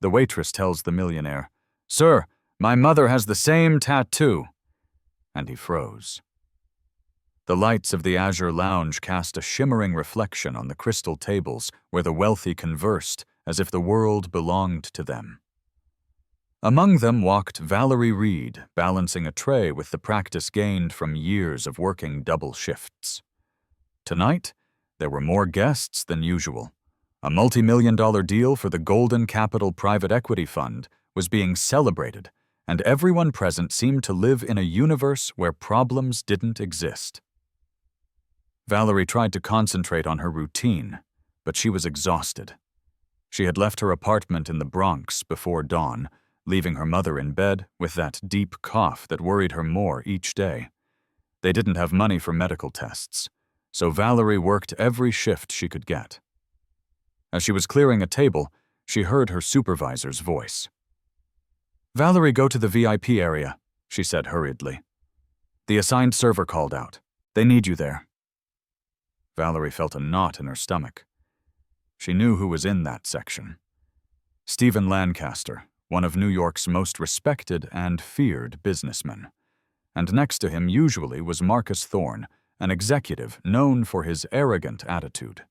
The waitress tells the millionaire, "Sir, my mother has the same tattoo." And he froze. The lights of the azure lounge cast a shimmering reflection on the crystal tables where the wealthy conversed as if the world belonged to them. Among them walked Valerie Reed, balancing a tray with the practice gained from years of working double shifts. Tonight, there were more guests than usual. A multi-million-dollar deal for the Golden Capital Private Equity Fund was being celebrated, and everyone present seemed to live in a universe where problems didn't exist. Valerie tried to concentrate on her routine, but she was exhausted. She had left her apartment in the Bronx before dawn, leaving her mother in bed with that deep cough that worried her more each day. They didn't have money for medical tests, so Valerie worked every shift she could get. As she was clearing a table, she heard her supervisor's voice. "Valerie, go to the VIP area," she said hurriedly. "The assigned server called out. They need you there." Valerie felt a knot in her stomach. She knew who was in that section. Stephen Lancaster, one of New York's most respected and feared businessmen. And next to him usually was Marcus Thorne, an executive known for his arrogant attitude.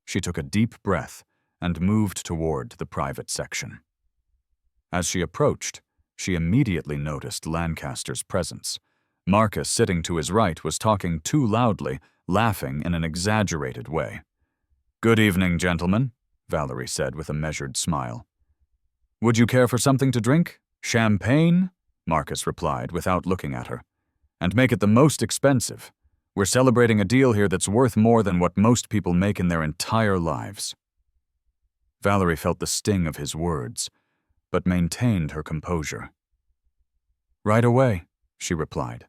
She took a deep breath and moved toward the private section. As she approached, she immediately noticed Lancaster's presence. Marcus, sitting to his right, was talking too loudly, laughing in an exaggerated way. "Good evening, gentlemen," Valerie said with a measured smile. "Would you care for something to drink? Champagne?" Marcus replied without looking at her. "And make it the most expensive. We're celebrating a deal here that's worth more than what most people make in their entire lives." Valerie felt the sting of his words, but maintained her composure. "Right away," she replied.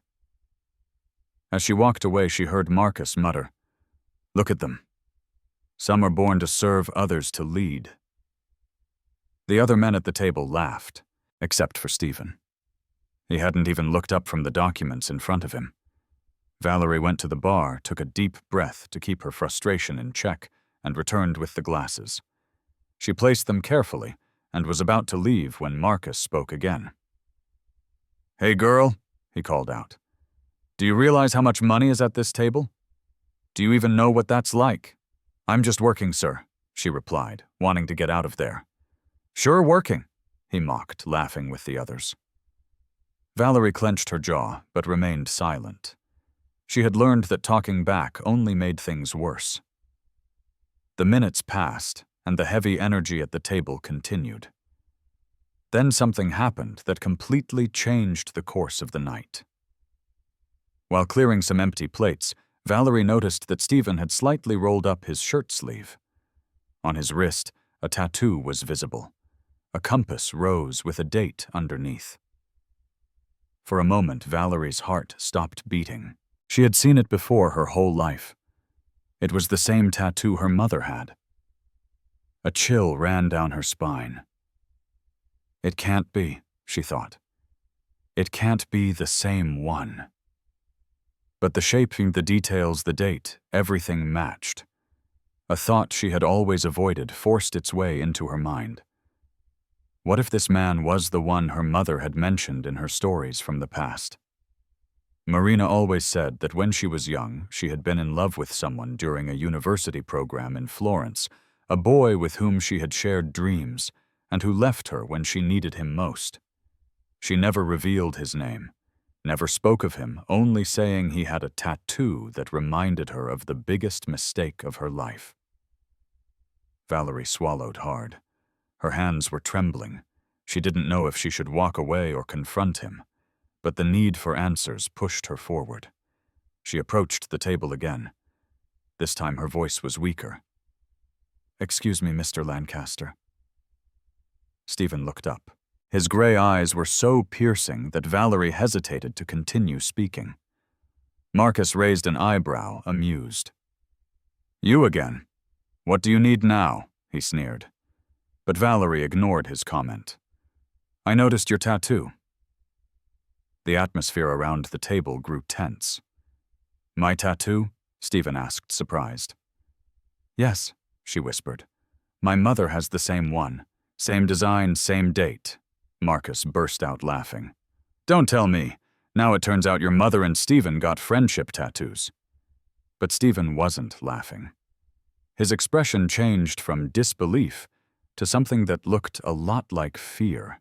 As she walked away, she heard Marcus mutter, "Look at them. Some are born to serve, others to lead." The other men at the table laughed, except for Stephen. He hadn't even looked up from the documents in front of him. Valerie went to the bar, took a deep breath to keep her frustration in check, and returned with the glasses. She placed them carefully and was about to leave when Marcus spoke again. "Hey girl," he called out. "Do you realize how much money is at this table? Do you even know what that's like?" "I'm just working, sir," she replied, wanting to get out of there. "Sure working," he mocked, laughing with the others. Valerie clenched her jaw, but remained silent. She had learned that talking back only made things worse. The minutes passed, and the heavy energy at the table continued. Then something happened that completely changed the course of the night. While clearing some empty plates, Valerie noticed that Stephen had slightly rolled up his shirt sleeve. On his wrist, a tattoo was visible. A compass rose with a date underneath. For a moment, Valerie's heart stopped beating. She had seen it before her whole life. It was the same tattoo her mother had. A chill ran down her spine. It can't be, she thought. It can't be the same one. But the shape, the details, the date, everything matched. A thought she had always avoided forced its way into her mind. What if this man was the one her mother had mentioned in her stories from the past? Marina always said that when she was young, she had been in love with someone during a university program in Florence, a boy with whom she had shared dreams, and who left her when she needed him most. She never revealed his name, never spoke of him, only saying he had a tattoo that reminded her of the biggest mistake of her life. Valerie swallowed hard. Her hands were trembling. She didn't know if she should walk away or confront him, but the need for answers pushed her forward. She approached the table again. This time her voice was weaker. "Excuse me, Mr. Lancaster." Stephen looked up. His gray eyes were so piercing that Valerie hesitated to continue speaking. Marcus raised an eyebrow, amused. "You again? What do you need now?" he sneered. But Valerie ignored his comment. "I noticed your tattoo." The atmosphere around the table grew tense. "My tattoo?" Stephen asked, surprised. "Yes," she whispered. "My mother has the same one. Same design, same date. Marcus burst out laughing. Don't tell me. Now it turns out your mother and Stephen got friendship tattoos. But Stephen wasn't laughing. His expression changed from disbelief to something that looked a lot like fear.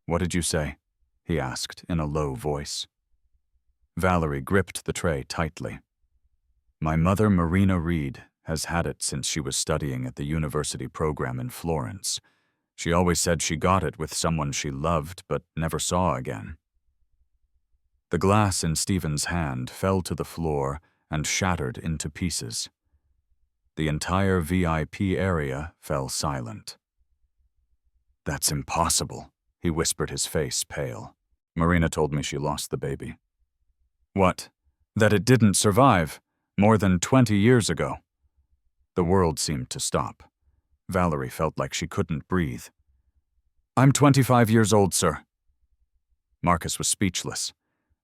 What did you say? He asked in a low voice. Valerie gripped the tray tightly. My mother, Marina Reed, has had it since she was studying at the university program in Florence. She always said she got it with someone she loved but never saw again. The glass in Stephen's hand fell to the floor and shattered into pieces. The entire VIP area fell silent. That's impossible, he whispered, his face pale. Marina told me she lost the baby. What? That it didn't survive, more than 20 years ago. The world seemed to stop. Valerie felt like she couldn't breathe. I'm 25 years old, sir. Marcus was speechless.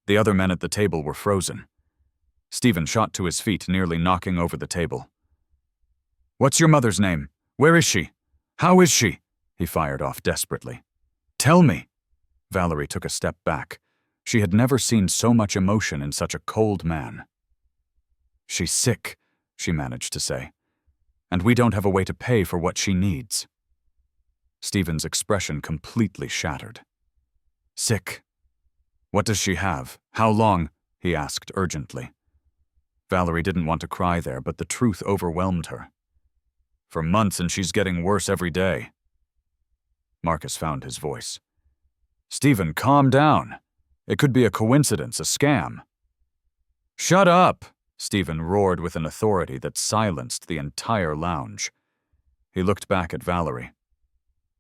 The other men at the table were frozen. Stephen shot to his feet, nearly knocking over the table. What's your mother's name? Where is she? How is she? He fired off desperately. Tell me. Valerie took a step back. She had never seen so much emotion in such a cold man. She's sick, she managed to say. And we don't have a way to pay for what she needs. Stephen's expression completely shattered. Sick? What does she have? How long? He asked urgently. Valerie didn't want to cry there, but the truth overwhelmed her. For months, and she's getting worse every day. Marcus found his voice. Stephen, calm down. It could be a coincidence, a scam. Shut up, Stephen roared with an authority that silenced the entire lounge. He looked back at Valerie.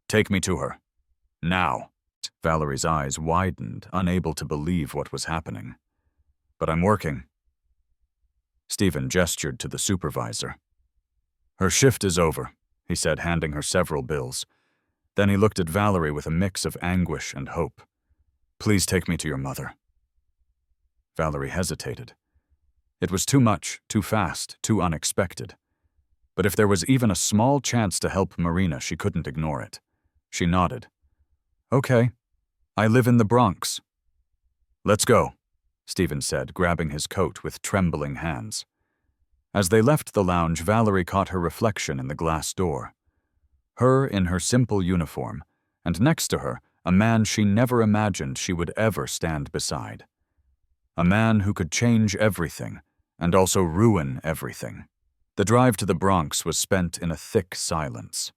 Take me to her. Now. Valerie's eyes widened, unable to believe what was happening. But I'm working. Stephen gestured to the supervisor. Her shift is over, he said, handing her several bills. Then he looked at Valerie with a mix of anguish and hope. Please take me to your mother. Valerie hesitated. It was too much, too fast, too unexpected. But if there was even a small chance to help Marina, she couldn't ignore it. She nodded. Okay. I live in the Bronx. Let's go, Stephen said, grabbing his coat with trembling hands. As they left the lounge, Valerie caught her reflection in the glass door. Her in her simple uniform, and next to her, a man she never imagined she would ever stand beside. A man who could change everything, and also ruin everything. The drive to the Bronx was spent in a thick silence.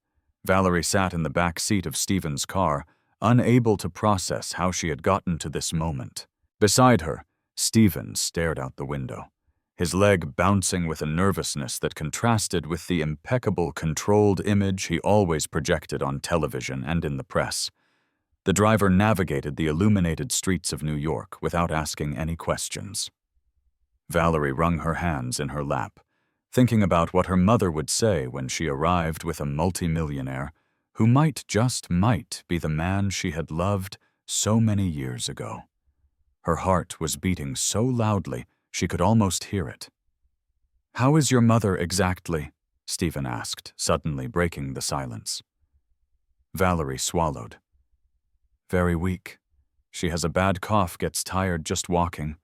Valerie sat in the back seat of Stephen's car, unable to process how she had gotten to this moment. Beside her, Stephen stared out the window, his leg bouncing with a nervousness that contrasted with the impeccable, controlled image he always projected on television and in the press. The driver navigated the illuminated streets of New York without asking any questions. Valerie wrung her hands in her lap, thinking about what her mother would say when she arrived with a multimillionaire who just might be the man she had loved so many years ago. Her heart was beating so loudly she could almost hear it. How is your mother exactly? Stephen asked, suddenly breaking the silence. Valerie swallowed. Very weak. She has a bad cough, gets tired just walking.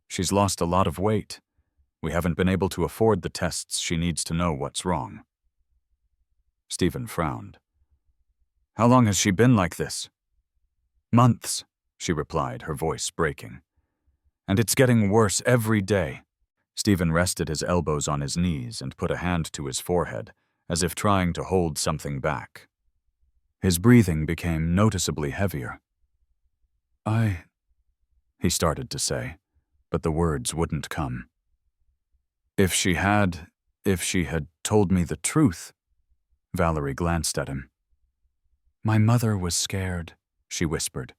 She's lost a lot of weight. We haven't been able to afford the tests she needs to know what's wrong. Stephen frowned. How long has she been like this? Months, she replied, her voice breaking. And it's getting worse every day. Stephen rested his elbows on his knees and put a hand to his forehead, as if trying to hold something back. His breathing became noticeably heavier. He started to say, but the words wouldn't come. If she had told me the truth, Valerie glanced at him. My mother was scared, she whispered.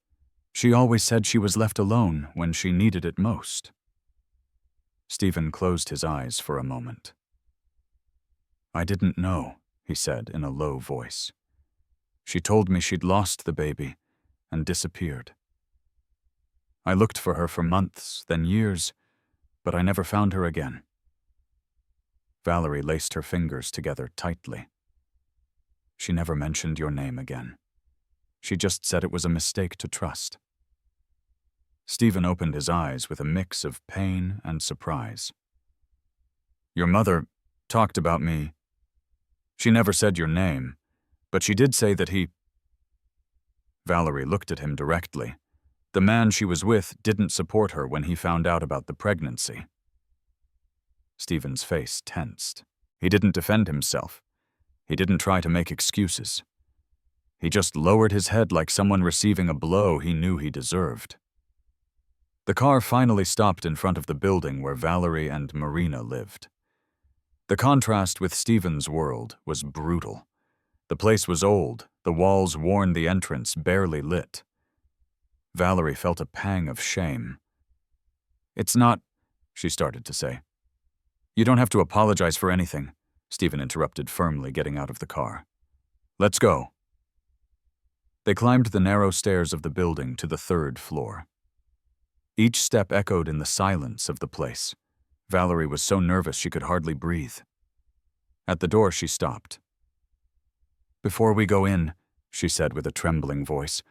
She always said she was left alone when she needed it most. Stephen closed his eyes for a moment. I didn't know, he said in a low voice. She told me she'd lost the baby and disappeared. I looked for her for months, then years, but I never found her again. Valerie laced her fingers together tightly. She never mentioned your name again. She just said it was a mistake to trust. Stephen opened his eyes with a mix of pain and surprise. Your mother talked about me. She never said your name, but she did say that he... Valerie looked at him directly. The man she was with didn't support her when he found out about the pregnancy. Stephen's face tensed. He didn't defend himself. He didn't try to make excuses. He just lowered his head like someone receiving a blow he knew he deserved. The car finally stopped in front of the building where Valerie and Marina lived. The contrast with Stephen's world was brutal. The place was old, the walls warned the entrance barely lit. Valerie felt a pang of shame. It's not, she started to say. You don't have to apologize for anything, Stephen interrupted firmly, getting out of the car. Let's go. They climbed the narrow stairs of the building to the 3rd floor. Each step echoed in the silence of the place. Valerie was so nervous she could hardly breathe. At the door, she stopped. Before we go in, she said with a trembling voice,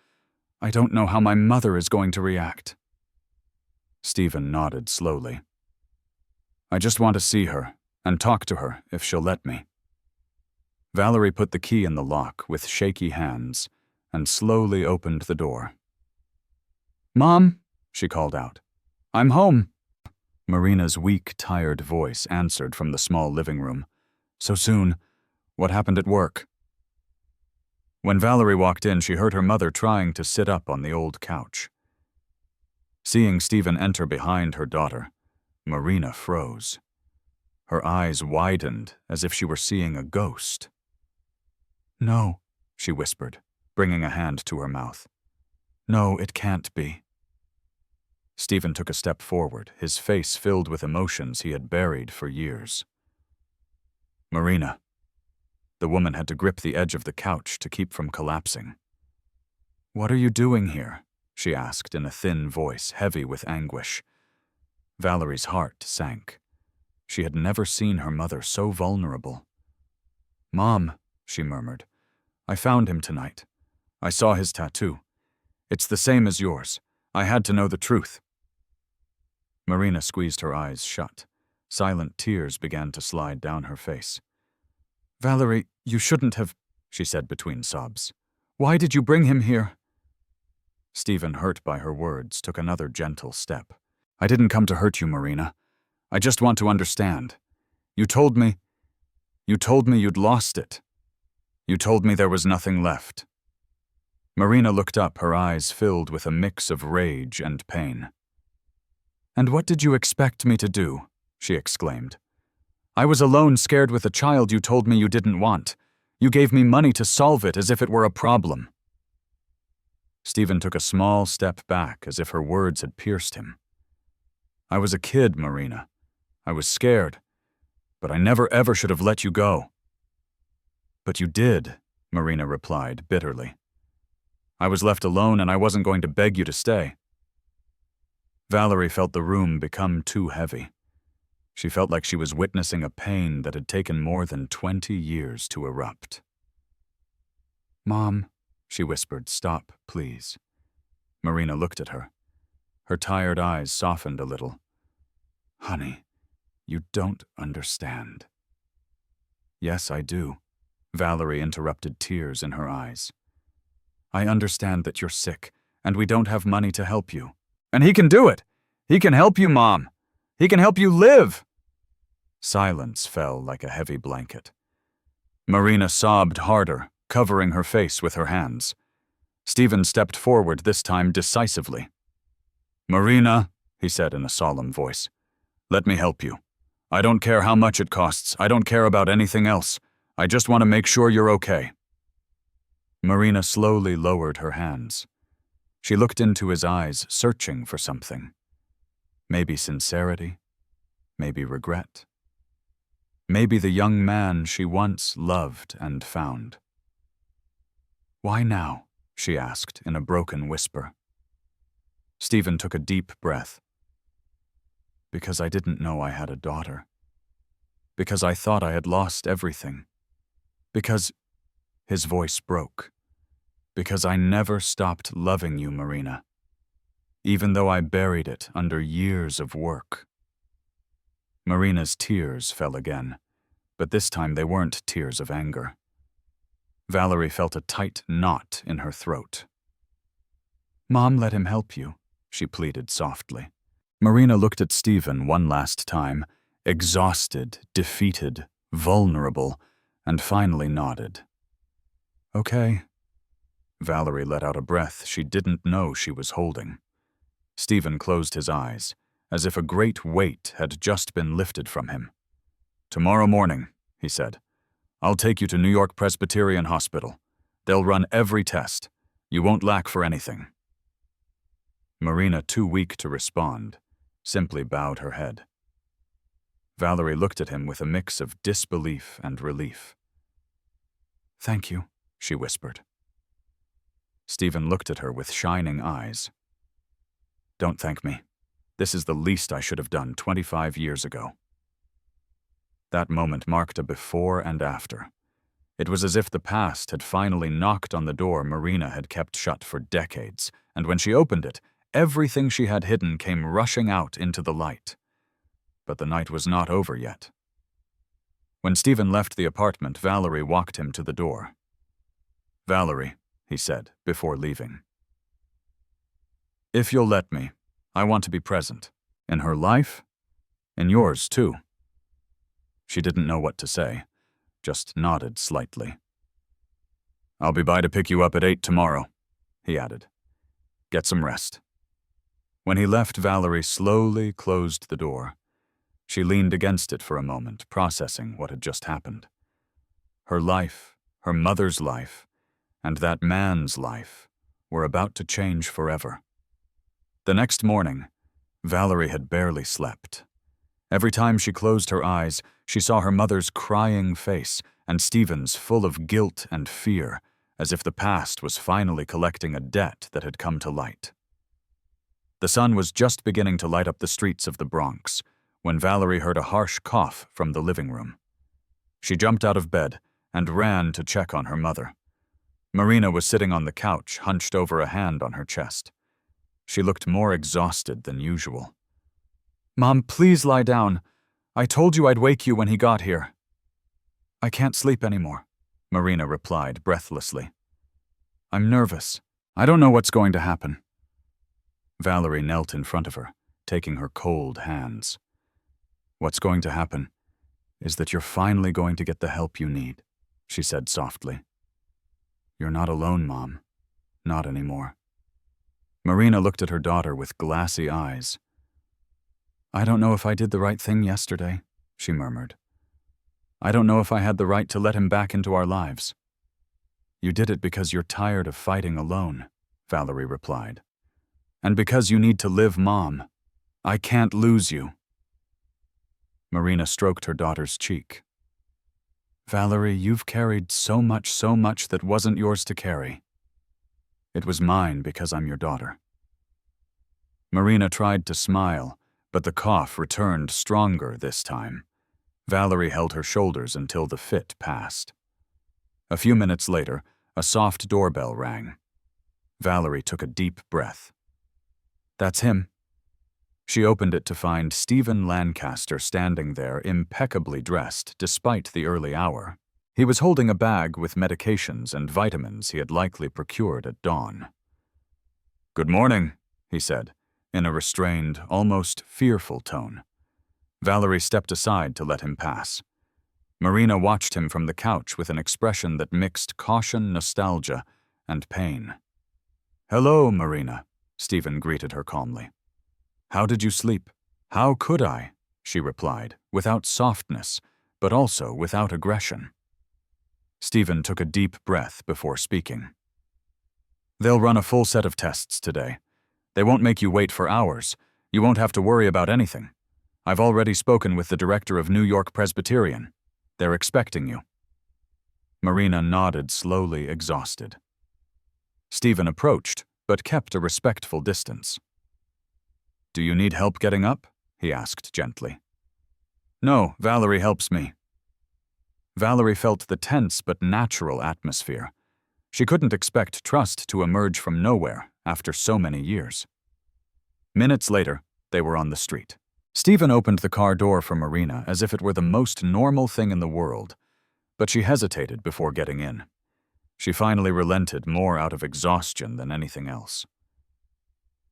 I don't know how my mother is going to react. Stephen nodded slowly. I just want to see her and talk to her if she'll let me. Valerie put the key in the lock with shaky hands and slowly opened the door. Mom, she called out. I'm home. Marina's weak, tired voice answered from the small living room. So soon? What happened at work? When Valerie walked in, she heard her mother trying to sit up on the old couch. Seeing Stephen enter behind her daughter, Marina froze. Her eyes widened as if she were seeing a ghost. No, she whispered, bringing a hand to her mouth. No, it can't be. Stephen took a step forward, his face filled with emotions he had buried for years. Marina. The woman had to grip the edge of the couch to keep from collapsing. What are you doing here? She asked in a thin voice, heavy with anguish. Valerie's heart sank. She had never seen her mother so vulnerable. Mom, she murmured, I found him tonight. I saw his tattoo. It's the same as yours. I had to know the truth. Marina squeezed her eyes shut. Silent tears began to slide down her face. Valerie, you shouldn't have, she said between sobs. Why did you bring him here? Stephen, hurt by her words, took another gentle step. I didn't come to hurt you, Marina. I just want to understand. You told me you'd lost it. You told me there was nothing left. Marina looked up, her eyes filled with a mix of rage and pain. And what did you expect me to do? She exclaimed. I was alone, scared with a child you told me you didn't want. You gave me money to solve it as if it were a problem. Stephen took a small step back as if her words had pierced him. I was a kid, Marina. I was scared, but I never ever should have let you go. But you did, Marina replied bitterly. I was left alone and I wasn't going to beg you to stay. Valerie felt the room become too heavy. She felt like she was witnessing a pain that had taken more than 20 years to erupt. Mom, she whispered, stop, please. Marina looked at her. Her tired eyes softened a little. Honey, you don't understand. Yes, I do. Valerie interrupted, tears in her eyes. I understand that you're sick, and we don't have money to help you. And he can do it! He can help you, Mom! He can help you live! Silence fell like a heavy blanket. Marina sobbed harder, covering her face with her hands. Stephen stepped forward, this time decisively. Marina, he said in a solemn voice, let me help you. I don't care how much it costs. I don't care about anything else. I just want to make sure you're okay. Marina slowly lowered her hands. She looked into his eyes, searching for something. Maybe sincerity, maybe regret. Maybe the young man she once loved and found. Why now? She asked in a broken whisper. Stephen took a deep breath. Because I didn't know I had a daughter. Because I thought I had lost everything. Because His voice broke. Because I never stopped loving you, Marina. Even though I buried it under years of work. Marina's tears fell again, but this time they weren't tears of anger. Valerie felt a tight knot in her throat. Mom, let him help you, she pleaded softly. Marina looked at Stephen one last time, exhausted, defeated, vulnerable, and finally nodded. Okay. Valerie let out a breath she didn't know she was holding. Stephen closed his eyes, as if a great weight had just been lifted from him. Tomorrow morning, he said, I'll take you to New York Presbyterian Hospital. They'll run every test. You won't lack for anything. Marina, too weak to respond, simply bowed her head. Valerie looked at him with a mix of disbelief and relief. Thank you, she whispered. Stephen looked at her with shining eyes. Don't thank me. This is the least I should have done 25 years ago. That moment marked a before and after. It was as if the past had finally knocked on the door Marina had kept shut for decades, and when she opened it, everything she had hidden came rushing out into the light. But the night was not over yet. When Stephen left the apartment, Valerie walked him to the door. Valerie, he said, before leaving. If you'll let me, I want to be present. In her life, in yours too. She didn't know what to say, just nodded slightly. I'll be by to pick you up at 8 tomorrow, he added. Get some rest. When he left, Valerie slowly closed the door. She leaned against it for a moment, processing what had just happened. Her life, her mother's life, and that man's life were about to change forever. The next morning, Valerie had barely slept. Every time she closed her eyes, she saw her mother's crying face and Stephen's full of guilt and fear, as if the past was finally collecting a debt that had come to light. The sun was just beginning to light up the streets of the Bronx when Valerie heard a harsh cough from the living room. She jumped out of bed and ran to check on her mother. Marina was sitting on the couch, hunched over a hand on her chest. She looked more exhausted than usual. Mom, please lie down. I told you I'd wake you when he got here. I can't sleep anymore, Marina replied breathlessly. I'm nervous. I don't know what's going to happen. Valerie knelt in front of her, taking her cold hands. What's going to happen is that you're finally going to get the help you need, she said softly. You're not alone, Mom. Not anymore. Marina looked at her daughter with glassy eyes. I don't know if I did the right thing yesterday, she murmured. I don't know if I had the right to let him back into our lives. You did it because you're tired of fighting alone, Valerie replied. And because you need to live, Mom. I can't lose you. Marina stroked her daughter's cheek. Valerie, you've carried so much that wasn't yours to carry. It was mine because I'm your daughter. Marina tried to smile, but the cough returned stronger this time. Valerie held her shoulders until the fit passed. A few minutes later, a soft doorbell rang. Valerie took a deep breath. That's him. She opened it to find Stephen Lancaster standing there impeccably dressed despite the early hour. He was holding a bag with medications and vitamins he had likely procured at dawn. Good morning, he said, in a restrained, almost fearful tone. Valerie stepped aside to let him pass. Marina watched him from the couch with an expression that mixed caution, nostalgia, and pain. Hello, Marina, Stephen greeted her calmly. How did you sleep? How could I? She replied, without softness, but also without aggression. Stephen took a deep breath before speaking. They'll run a full set of tests today. They won't make you wait for hours. You won't have to worry about anything. I've already spoken with the director of New York Presbyterian. They're expecting you. Marina nodded slowly, exhausted. Stephen approached, but kept a respectful distance. Do you need help getting up? He asked gently. No, Valerie helps me. Valerie felt the tense but natural atmosphere. She couldn't expect trust to emerge from nowhere after so many years. Minutes later, they were on the street. Stephen opened the car door for Marina as if it were the most normal thing in the world, but she hesitated before getting in. She finally relented more out of exhaustion than anything else.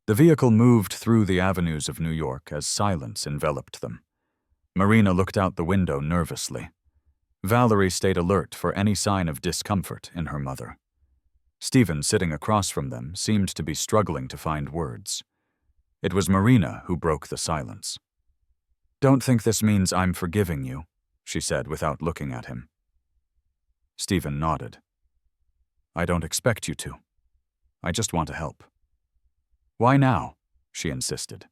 The vehicle moved through the avenues of New York as silence enveloped them. Marina looked out the window nervously. Valerie stayed alert for any sign of discomfort in her mother. Stephen, sitting across from them, seemed to be struggling to find words. It was Marina who broke the silence. "Don't think this means I'm forgiving you," she said without looking at him. Stephen nodded. "I don't expect you to. I just want to help." "Why now?" she insisted.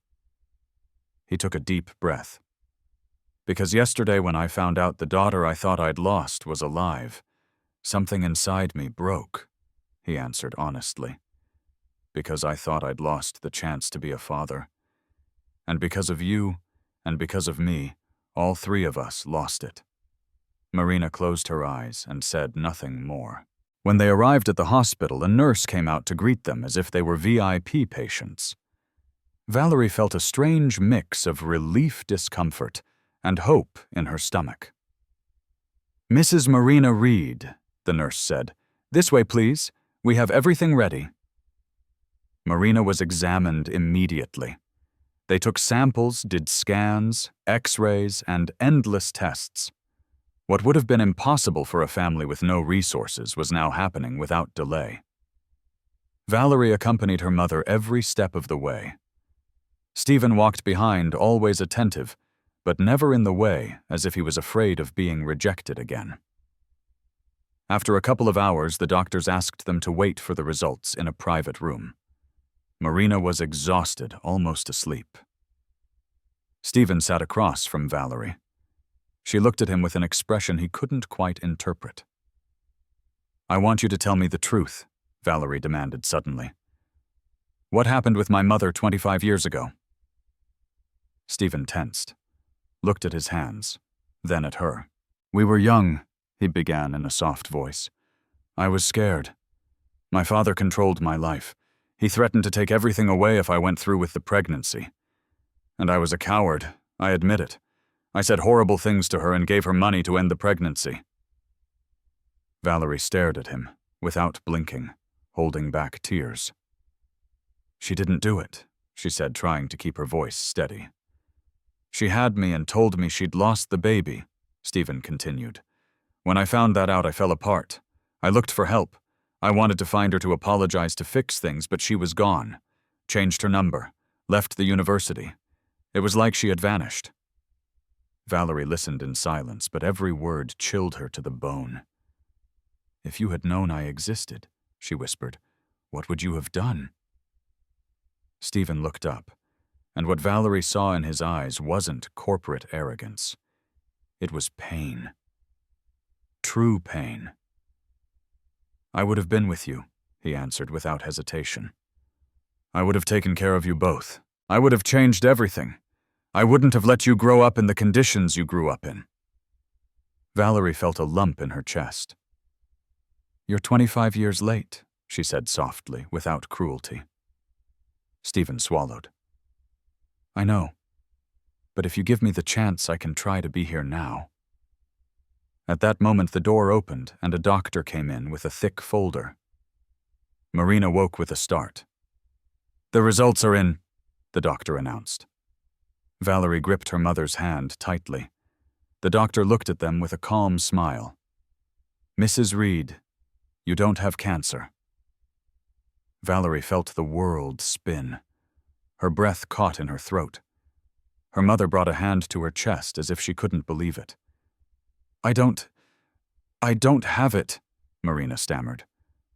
He took a deep breath. "Because yesterday when I found out the daughter I thought I'd lost was alive, something inside me broke," he answered honestly. "Because I thought I'd lost the chance to be a father. And because of you, and because of me, all three of us lost it." Marina closed her eyes and said nothing more. When they arrived at the hospital, a nurse came out to greet them as if they were VIP patients. Valerie felt a strange mix of relief, discomfort, and hope in her stomach. "Mrs. Marina Reed," the nurse said. "This way, please. We have everything ready." Marina was examined immediately. They took samples, did scans, X-rays, and endless tests. What would have been impossible for a family with no resources was now happening without delay. Valerie accompanied her mother every step of the way. Stephen walked behind, always attentive, but never in the way, as if he was afraid of being rejected again. After a couple of hours, the doctors asked them to wait for the results in a private room. Marina was exhausted, almost asleep. Stephen sat across from Valerie. She looked at him with an expression he couldn't quite interpret. "I want you to tell me the truth," Valerie demanded suddenly. "What happened with my mother 25 years ago?" Stephen tensed, looked at his hands, then at her. "We were young," he began in a soft voice. "I was scared. My father controlled my life. He threatened to take everything away if I went through with the pregnancy. And I was a coward, I admit it. I said horrible things to her and gave her money to end the pregnancy." Valerie stared at him, without blinking, holding back tears. "She didn't do it," she said, trying to keep her voice steady. "She had me and told me she'd lost the baby," Stephen continued. "When I found that out, I fell apart. I looked for help. I wanted to find her to apologize to fix things, but she was gone. Changed her number. Left the university. It was like she had vanished." Valerie listened in silence, but every word chilled her to the bone. "If you had known I existed," she whispered, "what would you have done?" Stephen looked up, and what Valerie saw in his eyes wasn't corporate arrogance. It was pain. True pain. "I would have been with you," he answered without hesitation. "I would have taken care of you both. I would have changed everything. I wouldn't have let you grow up in the conditions you grew up in." Valerie felt a lump in her chest. "You're 25 years late," she said softly, without cruelty. Stephen swallowed. "I know. But if you give me the chance, I can try to be here now." At that moment, the door opened and a doctor came in with a thick folder. Marina woke with a start. "The results are in," the doctor announced. Valerie gripped her mother's hand tightly. The doctor looked at them with a calm smile. "Mrs. Reed, you don't have cancer." Valerie felt the world spin. Her breath caught in her throat. Her mother brought a hand to her chest as if she couldn't believe it. I don't have it," Marina stammered.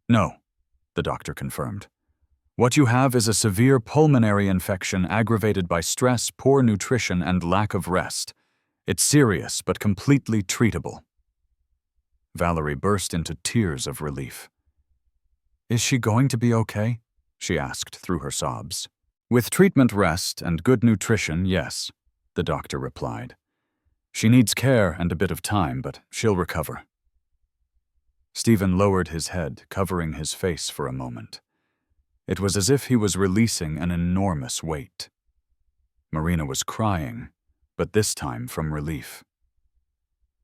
"No," the doctor confirmed. "What you have is a severe pulmonary infection aggravated by stress, poor nutrition, and lack of rest. It's serious, but completely treatable." Valerie burst into tears of relief. "Is she going to be okay?" she asked through her sobs. "With treatment, rest, and good nutrition, yes," the doctor replied. She needs care and a bit of time, but she'll recover. Stephen lowered his head, covering his face for a moment. It was as if he was releasing an enormous weight. Marina was crying, but this time from relief.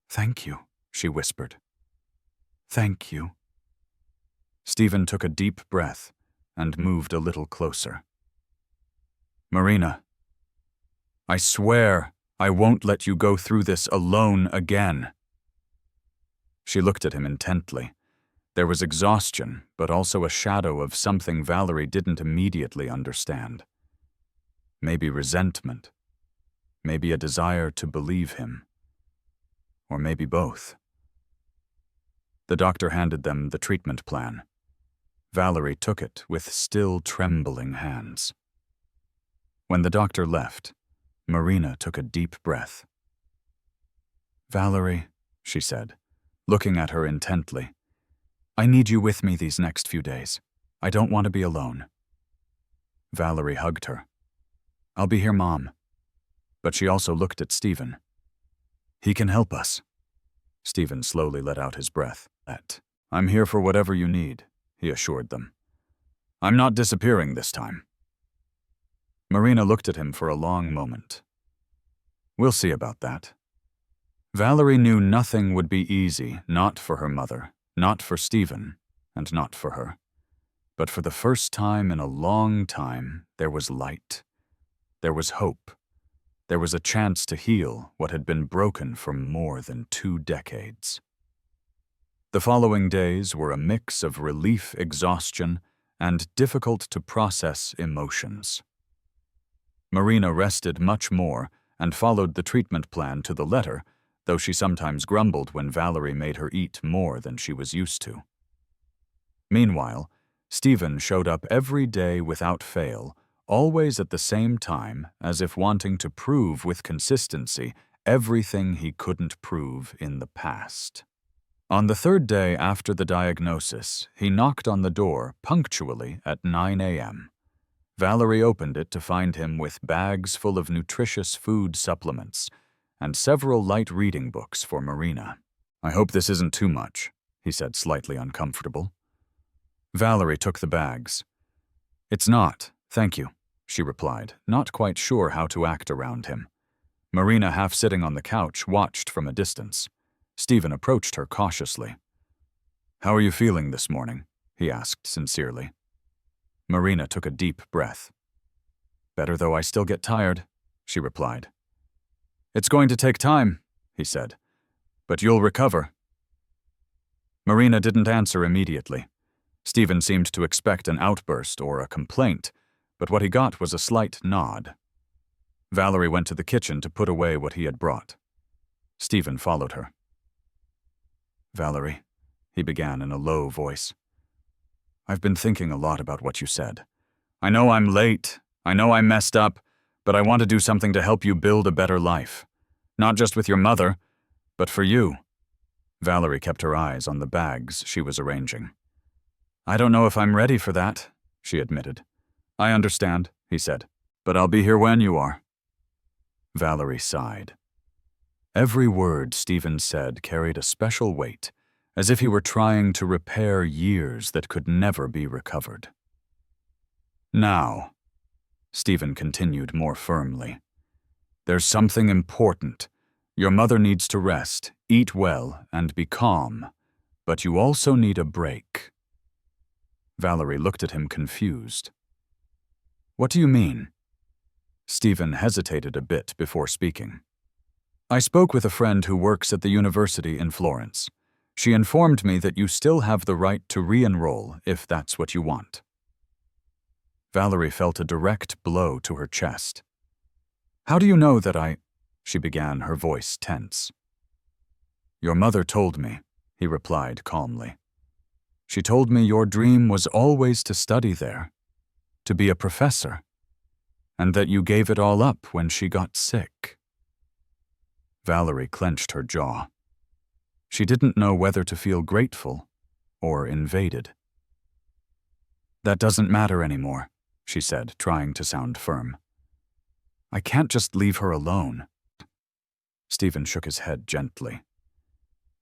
"Thank you," she whispered. "Thank you." Stephen took a deep breath and moved a little closer. "Marina, I swear I won't let you go through this alone again." She looked at him intently. There was exhaustion, but also a shadow of something Valerie didn't immediately understand. Maybe resentment. Maybe a desire to believe him. Or maybe both. The doctor handed them the treatment plan. Valerie took it with still trembling hands. When the doctor left, Marina took a deep breath. "Valerie," she said, looking at her intently, "I need you with me these next few days. I don't want to be alone." Valerie hugged her. "I'll be here, Mom." But she also looked at Stephen. "He can help us." Stephen slowly let out his breath. "I'm here for whatever you need," he assured them. "I'm not disappearing this time." Marina looked at him for a long moment. "We'll see about that." Valerie knew nothing would be easy, not for her mother, not for Stephen, and not for her. But for the first time in a long time, there was light. There was hope. There was a chance to heal what had been broken for more than 2 decades. The following days were a mix of relief, exhaustion, and difficult-to-process emotions. Marina rested much more and followed the treatment plan to the letter, though she sometimes grumbled when Valerie made her eat more than she was used to. Meanwhile, Stephen showed up every day without fail, always at the same time, as if wanting to prove with consistency everything he couldn't prove in the past. On the 3rd day after the diagnosis, he knocked on the door punctually at 9 a.m. Valerie opened it to find him with bags full of nutritious food supplements and several light reading books for Marina. "I hope this isn't too much," he said, slightly uncomfortable. Valerie took the bags. "It's not, thank you," she replied, not quite sure how to act around him. Marina, half sitting on the couch, watched from a distance. Stephen approached her cautiously. "How are you feeling this morning?" he asked sincerely. Marina took a deep breath. "Better, though I still get tired," she replied. "It's going to take time," he said, "but you'll recover." Marina didn't answer immediately. Stephen seemed to expect an outburst or a complaint, but what he got was a slight nod. Valerie went to the kitchen to put away what he had brought. Stephen followed her. "Valerie," he began in a low voice, "I've been thinking a lot about what you said. I know I'm late, I know I messed up, but I want to do something to help you build a better life. Not just with your mother, but for you." Valerie kept her eyes on the bags she was arranging. "I don't know if I'm ready for that," she admitted. "I understand," he said, "but I'll be here when you are." Valerie sighed. Every word Stephen said carried a special weight, as if he were trying to repair years that could never be recovered. "Now," Stephen continued more firmly, "there's something important. Your mother needs to rest, eat well, and be calm, but you also need a break." Valerie looked at him confused. "What do you mean?" Stephen hesitated a bit before speaking. "I spoke with a friend who works at the university in Florence. She informed me that you still have the right to re-enroll if that's what you want." Valerie felt a direct blow to her chest. "How do you know that I—" she began, her voice tense. "Your mother told me," he replied calmly. "She told me your dream was always to study there, to be a professor, and that you gave it all up when she got sick." Valerie clenched her jaw. She didn't know whether to feel grateful or invaded. "That doesn't matter anymore," she said, trying to sound firm. "I can't just leave her alone." Stephen shook his head gently.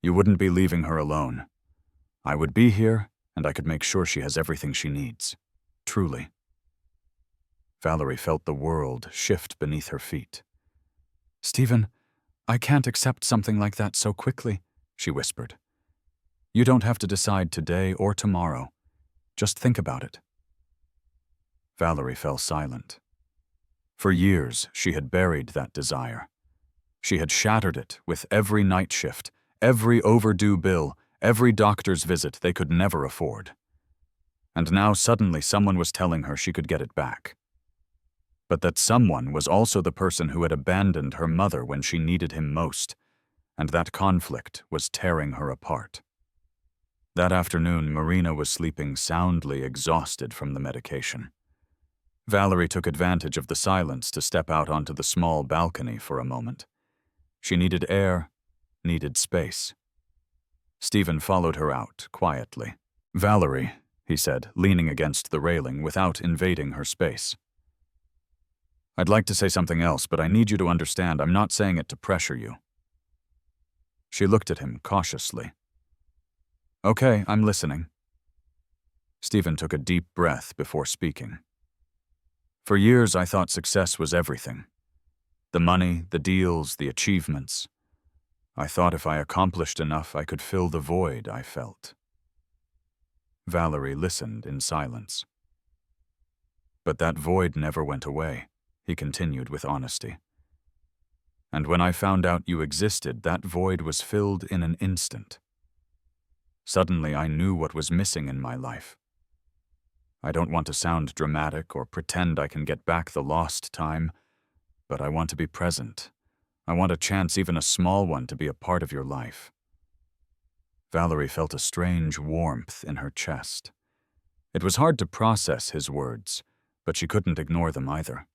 You wouldn't be leaving her alone. I would be here, and I could make sure she has everything she needs. Truly. Valerie felt the world shift beneath her feet. Stephen, I can't accept something like that so quickly, she whispered. You don't have to decide today or tomorrow. Just think about it. Valerie fell silent. For years, she had buried that desire. She had shattered it with every night shift, every overdue bill, every doctor's visit they could never afford. And now suddenly someone was telling her she could get it back. But that someone was also the person who had abandoned her mother when she needed him most, and that conflict was tearing her apart. That afternoon, Marina was sleeping soundly, exhausted from the medication. Valerie took advantage of the silence to step out onto the small balcony for a moment. She needed air, needed space. Stephen followed her out, quietly. Valerie, he said, leaning against the railing without invading her space. I'd like to say something else, but I need you to understand I'm not saying it to pressure you. She looked at him cautiously. Okay, I'm listening. Stephen took a deep breath before speaking. For years, I thought success was everything. The money, the deals, the achievements. I thought if I accomplished enough, I could fill the void I felt. Valerie listened in silence. But that void never went away, he continued with honesty. And when I found out you existed, that void was filled in an instant. Suddenly, I knew what was missing in my life. I don't want to sound dramatic or pretend I can get back the lost time, but I want to be present. I want a chance, even a small one, to be a part of your life. Valerie felt a strange warmth in her chest. It was hard to process his words, but she couldn't ignore them either.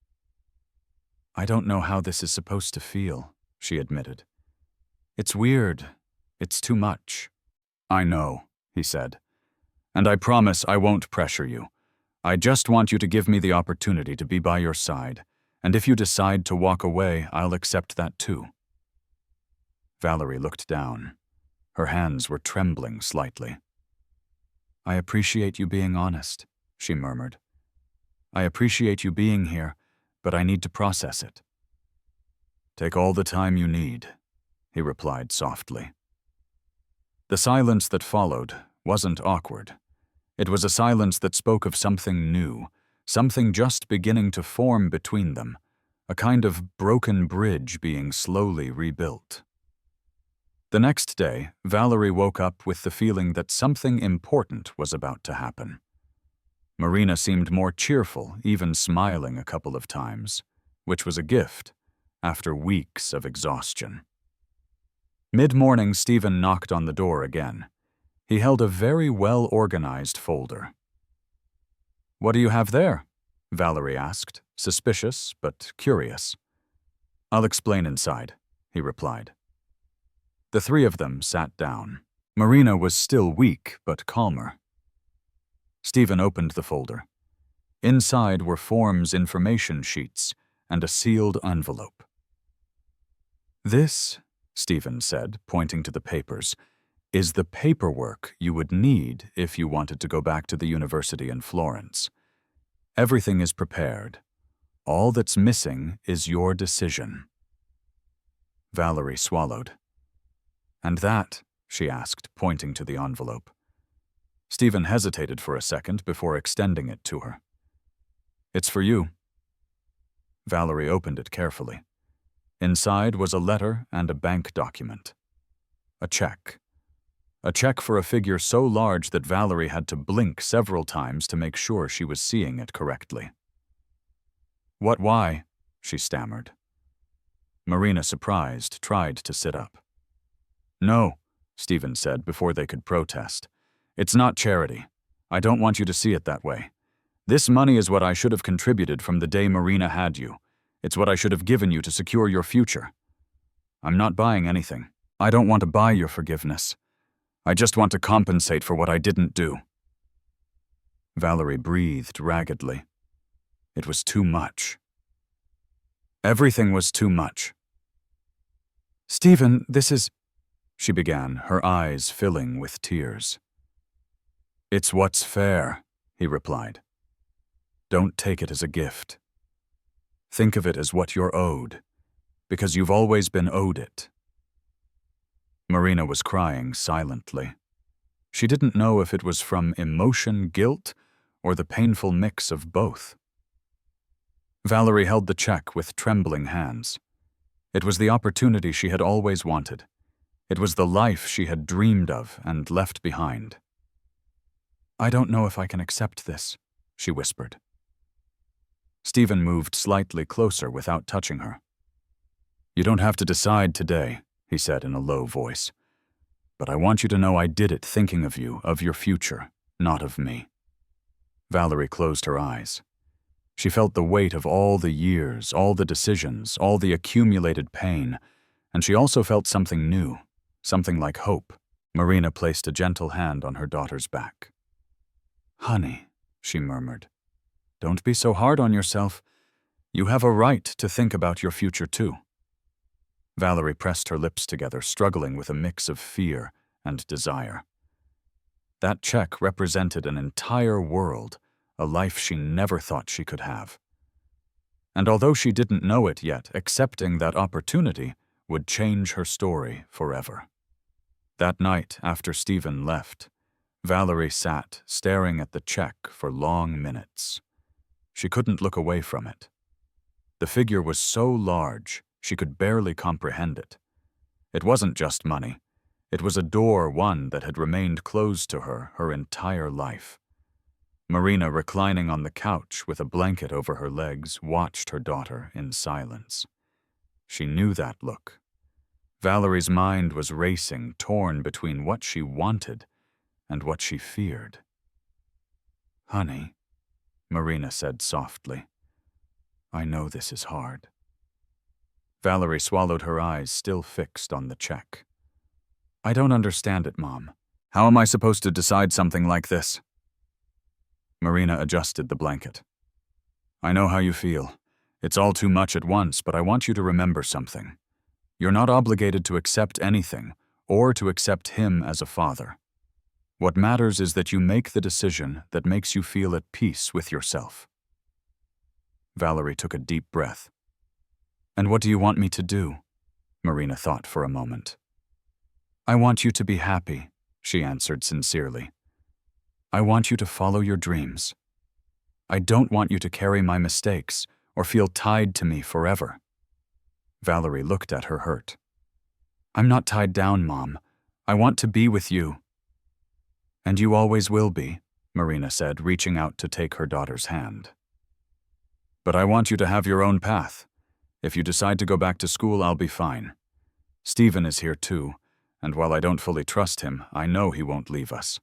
I don't know how this is supposed to feel, she admitted. It's weird. It's too much. I know, he said. And I promise I won't pressure you. I just want you to give me the opportunity to be by your side, and if you decide to walk away, I'll accept that too. Valerie looked down. Her hands were trembling slightly. I appreciate you being honest, she murmured. I appreciate you being here, but I need to process it. Take all the time you need, he replied softly. The silence that followed wasn't awkward. It was a silence that spoke of something new, something just beginning to form between them, a kind of broken bridge being slowly rebuilt. The next day, Valerie woke up with the feeling that something important was about to happen. Marina seemed more cheerful, even smiling a couple of times, which was a gift after weeks of exhaustion. Mid-morning, Stephen knocked on the door again. He held a very well-organized folder. What do you have there? Valerie asked, suspicious but curious. I'll explain inside, he replied. The three of them sat down. Marina was still weak but calmer. Stephen opened the folder. Inside were forms information sheets and a sealed envelope. This, Stephen said, pointing to the papers, is the paperwork you would need if you wanted to go back to the university in Florence. Everything is prepared. All that's missing is your decision. Valerie swallowed. And that, she asked, pointing to the envelope. Stephen hesitated for a second before extending it to her. It's for you. Valerie opened it carefully. Inside was a letter and a bank document. A check. A check for a figure so large that Valerie had to blink several times to make sure she was seeing it correctly. Why? She stammered. Marina, surprised, tried to sit up. No, Stephen said before they could protest. It's not charity. I don't want you to see it that way. This money is what I should have contributed from the day Marina had you. It's what I should have given you to secure your future. I'm not buying anything. I don't want to buy your forgiveness. I just want to compensate for what I didn't do. Valerie breathed raggedly. It was too much. Everything was too much. Stephen, this is... She began, her eyes filling with tears. It's what's fair, he replied. Don't take it as a gift. Think of it as what you're owed, because you've always been owed it. Marina was crying silently. She didn't know if it was from emotion, guilt, or the painful mix of both. Valerie held the check with trembling hands. It was the opportunity she had always wanted. It was the life she had dreamed of and left behind. I don't know if I can accept this, she whispered. Stephen moved slightly closer without touching her. You don't have to decide today, he said in a low voice. But I want you to know I did it thinking of you, of your future, not of me. Valerie closed her eyes. She felt the weight of all the years, all the decisions, all the accumulated pain, and she also felt something new, something like hope. Marina placed a gentle hand on her daughter's back. Honey, she murmured, don't be so hard on yourself. You have a right to think about your future too. Valerie pressed her lips together, struggling with a mix of fear and desire. That check represented an entire world, a life she never thought she could have. And although she didn't know it yet, accepting that opportunity would change her story forever. That night, after Stephen left, Valerie sat, staring at the check for long minutes. She couldn't look away from it. The figure was so large, she could barely comprehend it. It wasn't just money. It was a door, one that had remained closed to her entire life. Marina, reclining on the couch with a blanket over her legs, watched her daughter in silence. She knew that look. Valerie's mind was racing, torn between what she wanted and what she feared. Honey, Marina said softly, I know this is hard. Valerie swallowed her eyes, still fixed on the check. I don't understand it, Mom. How am I supposed to decide something like this? Marina adjusted the blanket. I know how you feel. It's all too much at once, but I want you to remember something. You're not obligated to accept anything, or to accept him as a father. What matters is that you make the decision that makes you feel at peace with yourself. Valerie took a deep breath. And what do you want me to do? Marina thought for a moment. I want you to be happy, she answered sincerely. I want you to follow your dreams. I don't want you to carry my mistakes or feel tied to me forever. Valerie looked at her hurt. I'm not tied down, Mom. I want to be with you. And you always will be, Marina said, reaching out to take her daughter's hand. But I want you to have your own path. If you decide to go back to school, I'll be fine. Stephen is here too, and while I don't fully trust him, I know he won't leave us.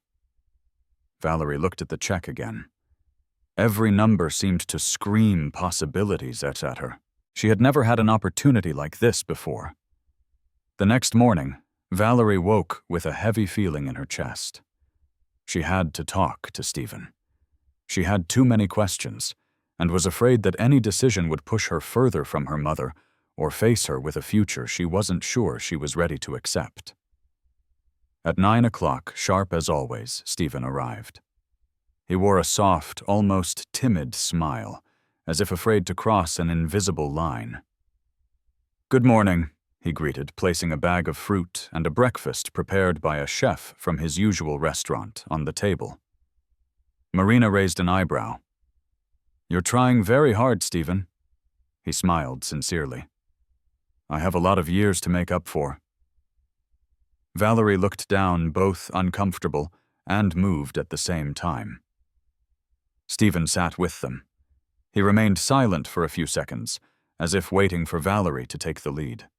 Valerie looked at the check again. Every number seemed to scream possibilities at her. She had never had an opportunity like this before. The next morning, Valerie woke with a heavy feeling in her chest. She had to talk to Stephen. She had too many questions, and was afraid that any decision would push her further from her mother or face her with a future she wasn't sure she was ready to accept. At 9 o'clock, sharp as always, Stephen arrived. He wore a soft, almost timid smile, as if afraid to cross an invisible line. Good morning, he greeted, placing a bag of fruit and a breakfast prepared by a chef from his usual restaurant on the table. Marina raised an eyebrow. You're trying very hard, Stephen. He smiled sincerely. I have a lot of years to make up for. Valerie looked down, both uncomfortable and moved at the same time. Stephen sat with them. He remained silent for a few seconds, as if waiting for Valerie to take the lead.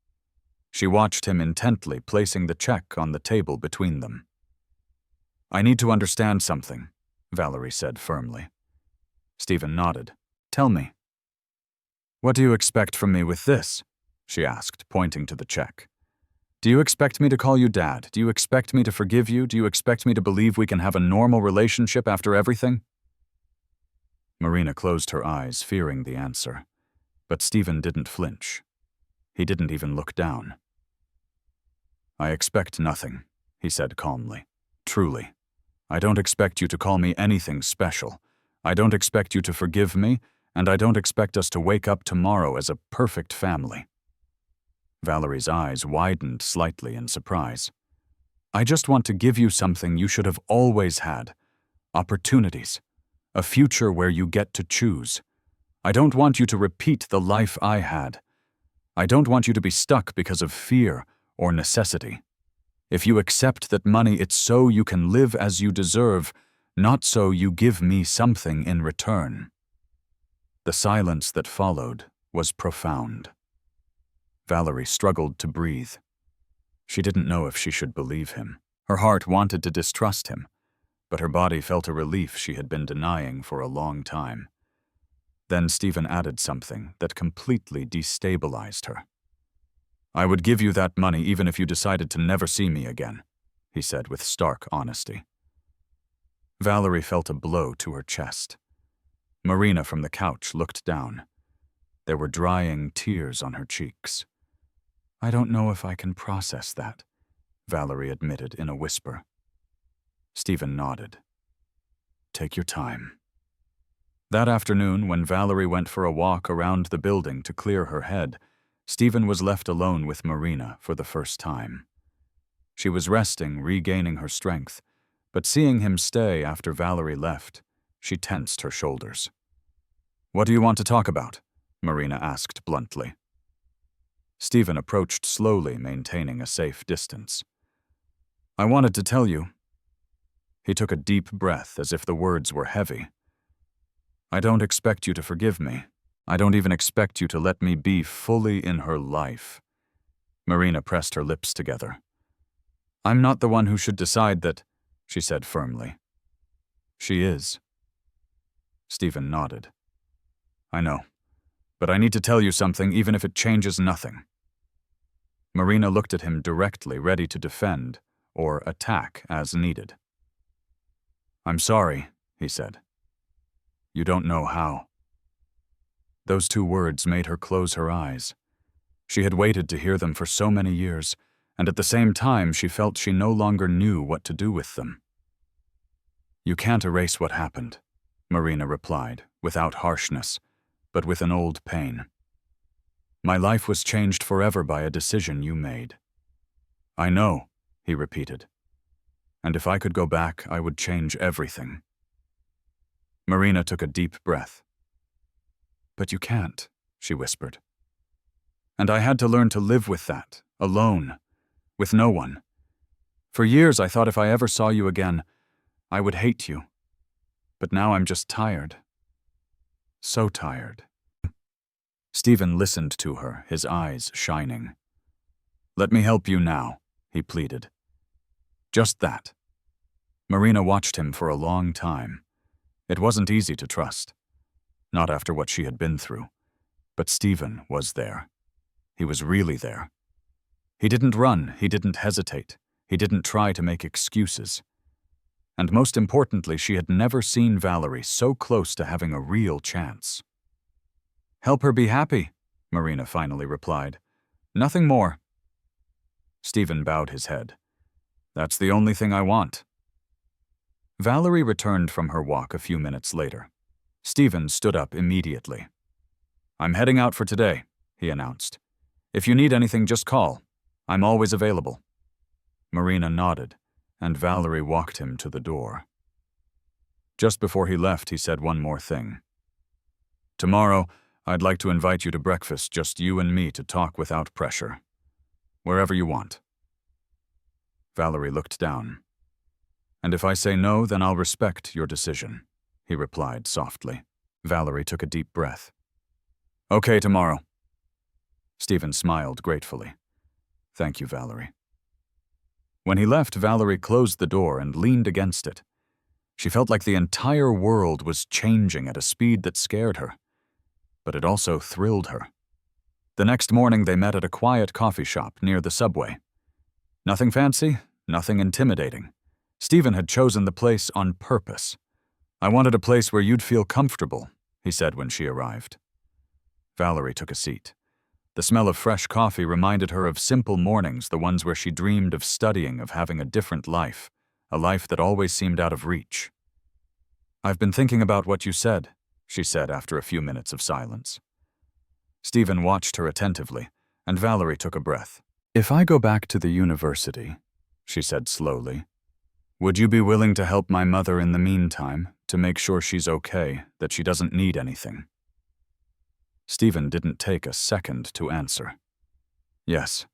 She watched him intently, placing the check on the table between them. I need to understand something, Valerie said firmly. Stephen nodded. Tell me. What do you expect from me with this? She asked, pointing to the check. Do you expect me to call you Dad? Do you expect me to forgive you? Do you expect me to believe we can have a normal relationship after everything? Marina closed her eyes, fearing the answer. But Stephen didn't flinch. He didn't even look down. I expect nothing, he said calmly. Truly. I don't expect you to call me anything special. I don't expect you to forgive me, and I don't expect us to wake up tomorrow as a perfect family. Valerie's eyes widened slightly in surprise. I just want to give you something you should have always had. Opportunities. A future where you get to choose. I don't want you to repeat the life I had. I don't want you to be stuck because of fear or necessity. If you accept that money, it's so you can live as you deserve, not so you give me something in return. The silence that followed was profound. Valerie struggled to breathe. She didn't know if she should believe him. Her heart wanted to distrust him, but her body felt a relief she had been denying for a long time. Then Stephen added something that completely destabilized her. I would give you that money even if you decided to never see me again, he said with stark honesty. Valerie felt a blow to her chest. Marina from the couch looked down. There were drying tears on her cheeks. I don't know if I can process that, Valerie admitted in a whisper. Stephen nodded. Take your time. That afternoon, when Valerie went for a walk around the building to clear her head, Stephen was left alone with Marina for the first time. She was resting, regaining her strength, but seeing him stay after Valerie left, she tensed her shoulders. What do you want to talk about? Marina asked bluntly. Stephen approached slowly, maintaining a safe distance. I wanted to tell you. He took a deep breath as if the words were heavy. I don't expect you to forgive me. I don't even expect you to let me be fully in her life. Marina pressed her lips together. I'm not the one who should decide that, she said firmly. She is. Stephen nodded. I know, but I need to tell you something even if it changes nothing. Marina looked at him directly, ready to defend or attack as needed. I'm sorry, he said. You don't know how. Those two words made her close her eyes. She had waited to hear them for so many years, and at the same time she felt she no longer knew what to do with them. You can't erase what happened, Marina replied, without harshness, but with an old pain. My life was changed forever by a decision you made. I know, he repeated. And if I could go back, I would change everything. Marina took a deep breath. But you can't, she whispered. And I had to learn to live with that, alone, with no one. For years I thought if I ever saw you again, I would hate you. But now I'm just tired. So tired. Stephen listened to her, his eyes shining. Let me help you now, he pleaded. Just that. Marina watched him for a long time. It wasn't easy to trust. Not after what she had been through. But Stephen was there. He was really there. He didn't run, he didn't hesitate, he didn't try to make excuses. And most importantly, she had never seen Valerie so close to having a real chance. Help her be happy, Marina finally replied. Nothing more. Stephen bowed his head. That's the only thing I want. Valerie returned from her walk a few minutes later. Stephen stood up immediately. I'm heading out for today, he announced. If you need anything, just call. I'm always available. Marina nodded, and Valerie walked him to the door. Just before he left, he said one more thing. Tomorrow, I'd like to invite you to breakfast, just you and me, to talk without pressure. Wherever you want. Valerie looked down. And if I say no, then I'll respect your decision, he replied softly. Valerie took a deep breath. Okay, tomorrow. Stephen smiled gratefully. Thank you, Valerie. When he left, Valerie closed the door and leaned against it. She felt like the entire world was changing at a speed that scared her. But it also thrilled her. The next morning they met at a quiet coffee shop near the subway. Nothing fancy, nothing intimidating. Stephen had chosen the place on purpose. I wanted a place where you'd feel comfortable, he said when she arrived. Valerie took a seat. The smell of fresh coffee reminded her of simple mornings, the ones where she dreamed of studying, of having a different life, a life that always seemed out of reach. "I've been thinking about what you said," she said after a few minutes of silence. Stephen watched her attentively, and Valerie took a breath. "If I go back to the university," she said slowly, "would you be willing to help my mother in the meantime, to make sure she's okay, that she doesn't need anything?" Stephen didn't take a second to answer. "Yes,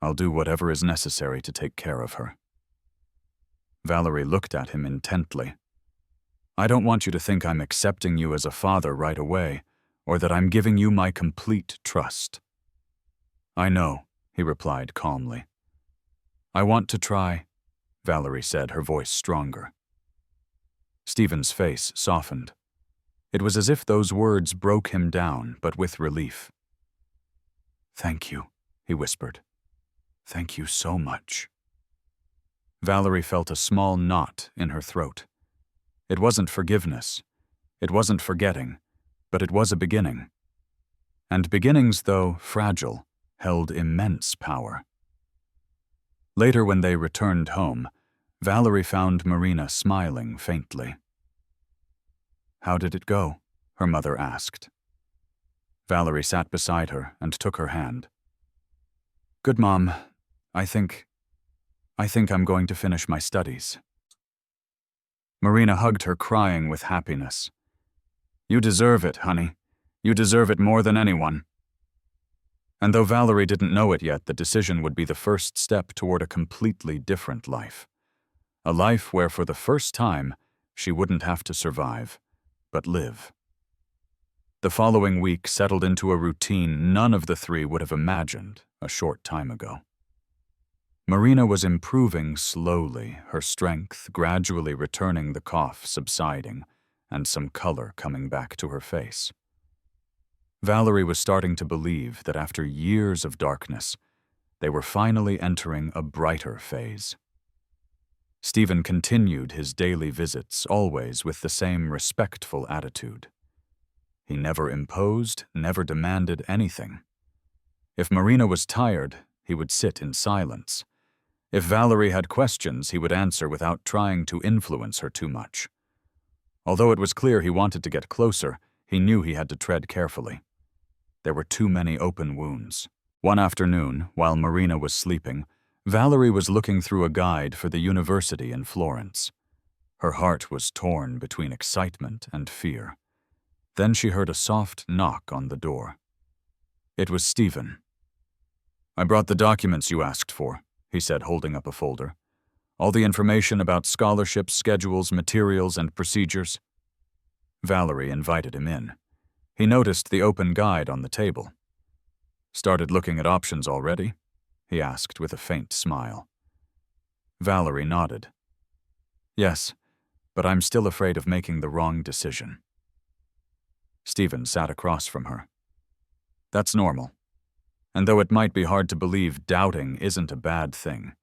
I'll do whatever is necessary to take care of her." Valerie looked at him intently. "I don't want you to think I'm accepting you as a father right away, or that I'm giving you my complete trust." "I know," he replied calmly. "I want to try," Valerie said, her voice stronger. Stephen's face softened. It was as if those words broke him down, but with relief. "Thank you," he whispered. "Thank you so much." Valerie felt a small knot in her throat. It wasn't forgiveness. It wasn't forgetting, but it was a beginning. And beginnings, though fragile, held immense power. Later, when they returned home, Valerie found Marina smiling faintly. "How did it go?" her mother asked. Valerie sat beside her and took her hand. "Good, Mom. I think I'm going to finish my studies." Marina hugged her, crying with happiness. "You deserve it, honey. You deserve it more than anyone." And though Valerie didn't know it yet, the decision would be the first step toward a completely different life. A life where, for the first time, she wouldn't have to survive, but live. The following week settled into a routine none of the three would have imagined a short time ago. Marina was improving slowly, her strength gradually returning, the cough subsiding, and some color coming back to her face. Valerie was starting to believe that after years of darkness, they were finally entering a brighter phase. Stephen continued his daily visits, always with the same respectful attitude. He never imposed, never demanded anything. If Marina was tired, he would sit in silence. If Valerie had questions, he would answer without trying to influence her too much. Although it was clear he wanted to get closer, he knew he had to tread carefully. There were too many open wounds. One afternoon, while Marina was sleeping, Valerie was looking through a guide for the university in Florence. Her heart was torn between excitement and fear. Then she heard a soft knock on the door. It was Stephen. "I brought the documents you asked for," he said, holding up a folder. "All the information about scholarships, schedules, materials, and procedures." Valerie invited him in. He noticed the open guide on the table. "Started looking at options already?" he asked with a faint smile. Valerie nodded. "Yes, but I'm still afraid of making the wrong decision." Stephen sat across from her. "That's normal. And though it might be hard to believe, doubting isn't a bad thing.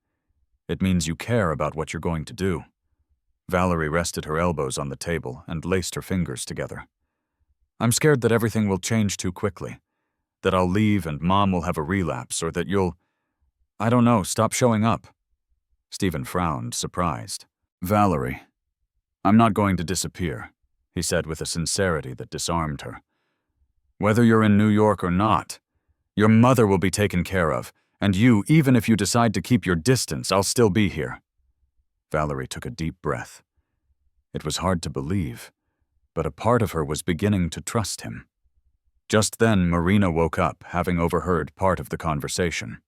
It means you care about what you're going to do." Valerie rested her elbows on the table and laced her fingers together. "I'm scared that everything will change too quickly. That I'll leave and Mom will have a relapse, or that you'll, I don't know, stop showing up." Stephen frowned, surprised. "Valerie, I'm not going to disappear," he said with a sincerity that disarmed her. "Whether you're in New York or not, your mother will be taken care of, and you, even if you decide to keep your distance, I'll still be here." Valerie took a deep breath. It was hard to believe, but a part of her was beginning to trust him. Just then, Marina woke up, having overheard part of the conversation.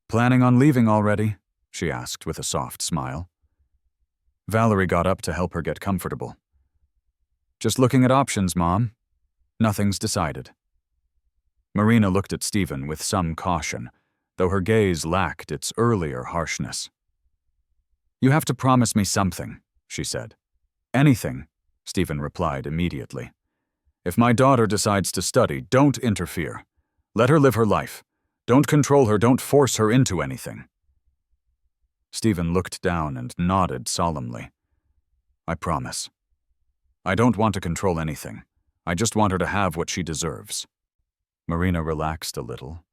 "Planning on leaving already?" she asked with a soft smile. Valerie got up to help her get comfortable. "Just looking at options, Mom. Nothing's decided." Marina looked at Stephen with some caution, though her gaze lacked its earlier harshness. "You have to promise me something," she said. "Anything," Stephen replied immediately. "If my daughter decides to study, don't interfere. Let her live her life. Don't control her, don't force her into anything." Stephen looked down and nodded solemnly. "I promise. I don't want to control anything. I just want her to have what she deserves." Marina relaxed a little,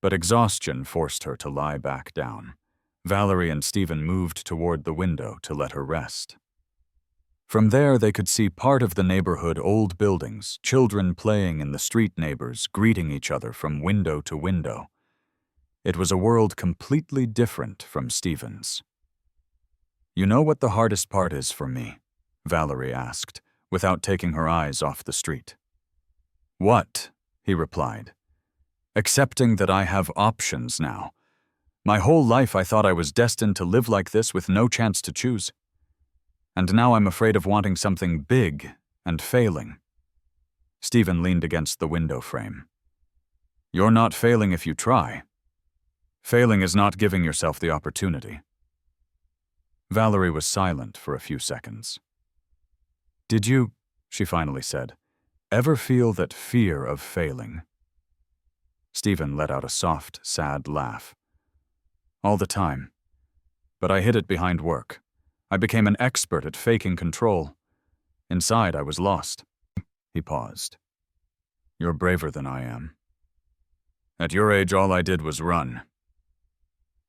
but exhaustion forced her to lie back down. Valerie and Stephen moved toward the window to let her rest. From there, they could see part of the neighborhood, old buildings, children playing in the street, neighbors greeting each other from window to window. It was a world completely different from Stephen's. "You know what the hardest part is for me?" Valerie asked, without taking her eyes off the street. "What?" he replied. "Accepting that I have options now. My whole life I thought I was destined to live like this with no chance to choose. And now I'm afraid of wanting something big and failing." Stephen leaned against the window frame. "You're not failing if you try. Failing is not giving yourself the opportunity." Valerie was silent for a few seconds. "Did you," she finally said, "ever feel that fear of failing?" Stephen let out a soft, sad laugh. "All the time. But I hid it behind work. I became an expert at faking control. Inside, I was lost." He paused. "You're braver than I am. At your age, all I did was run."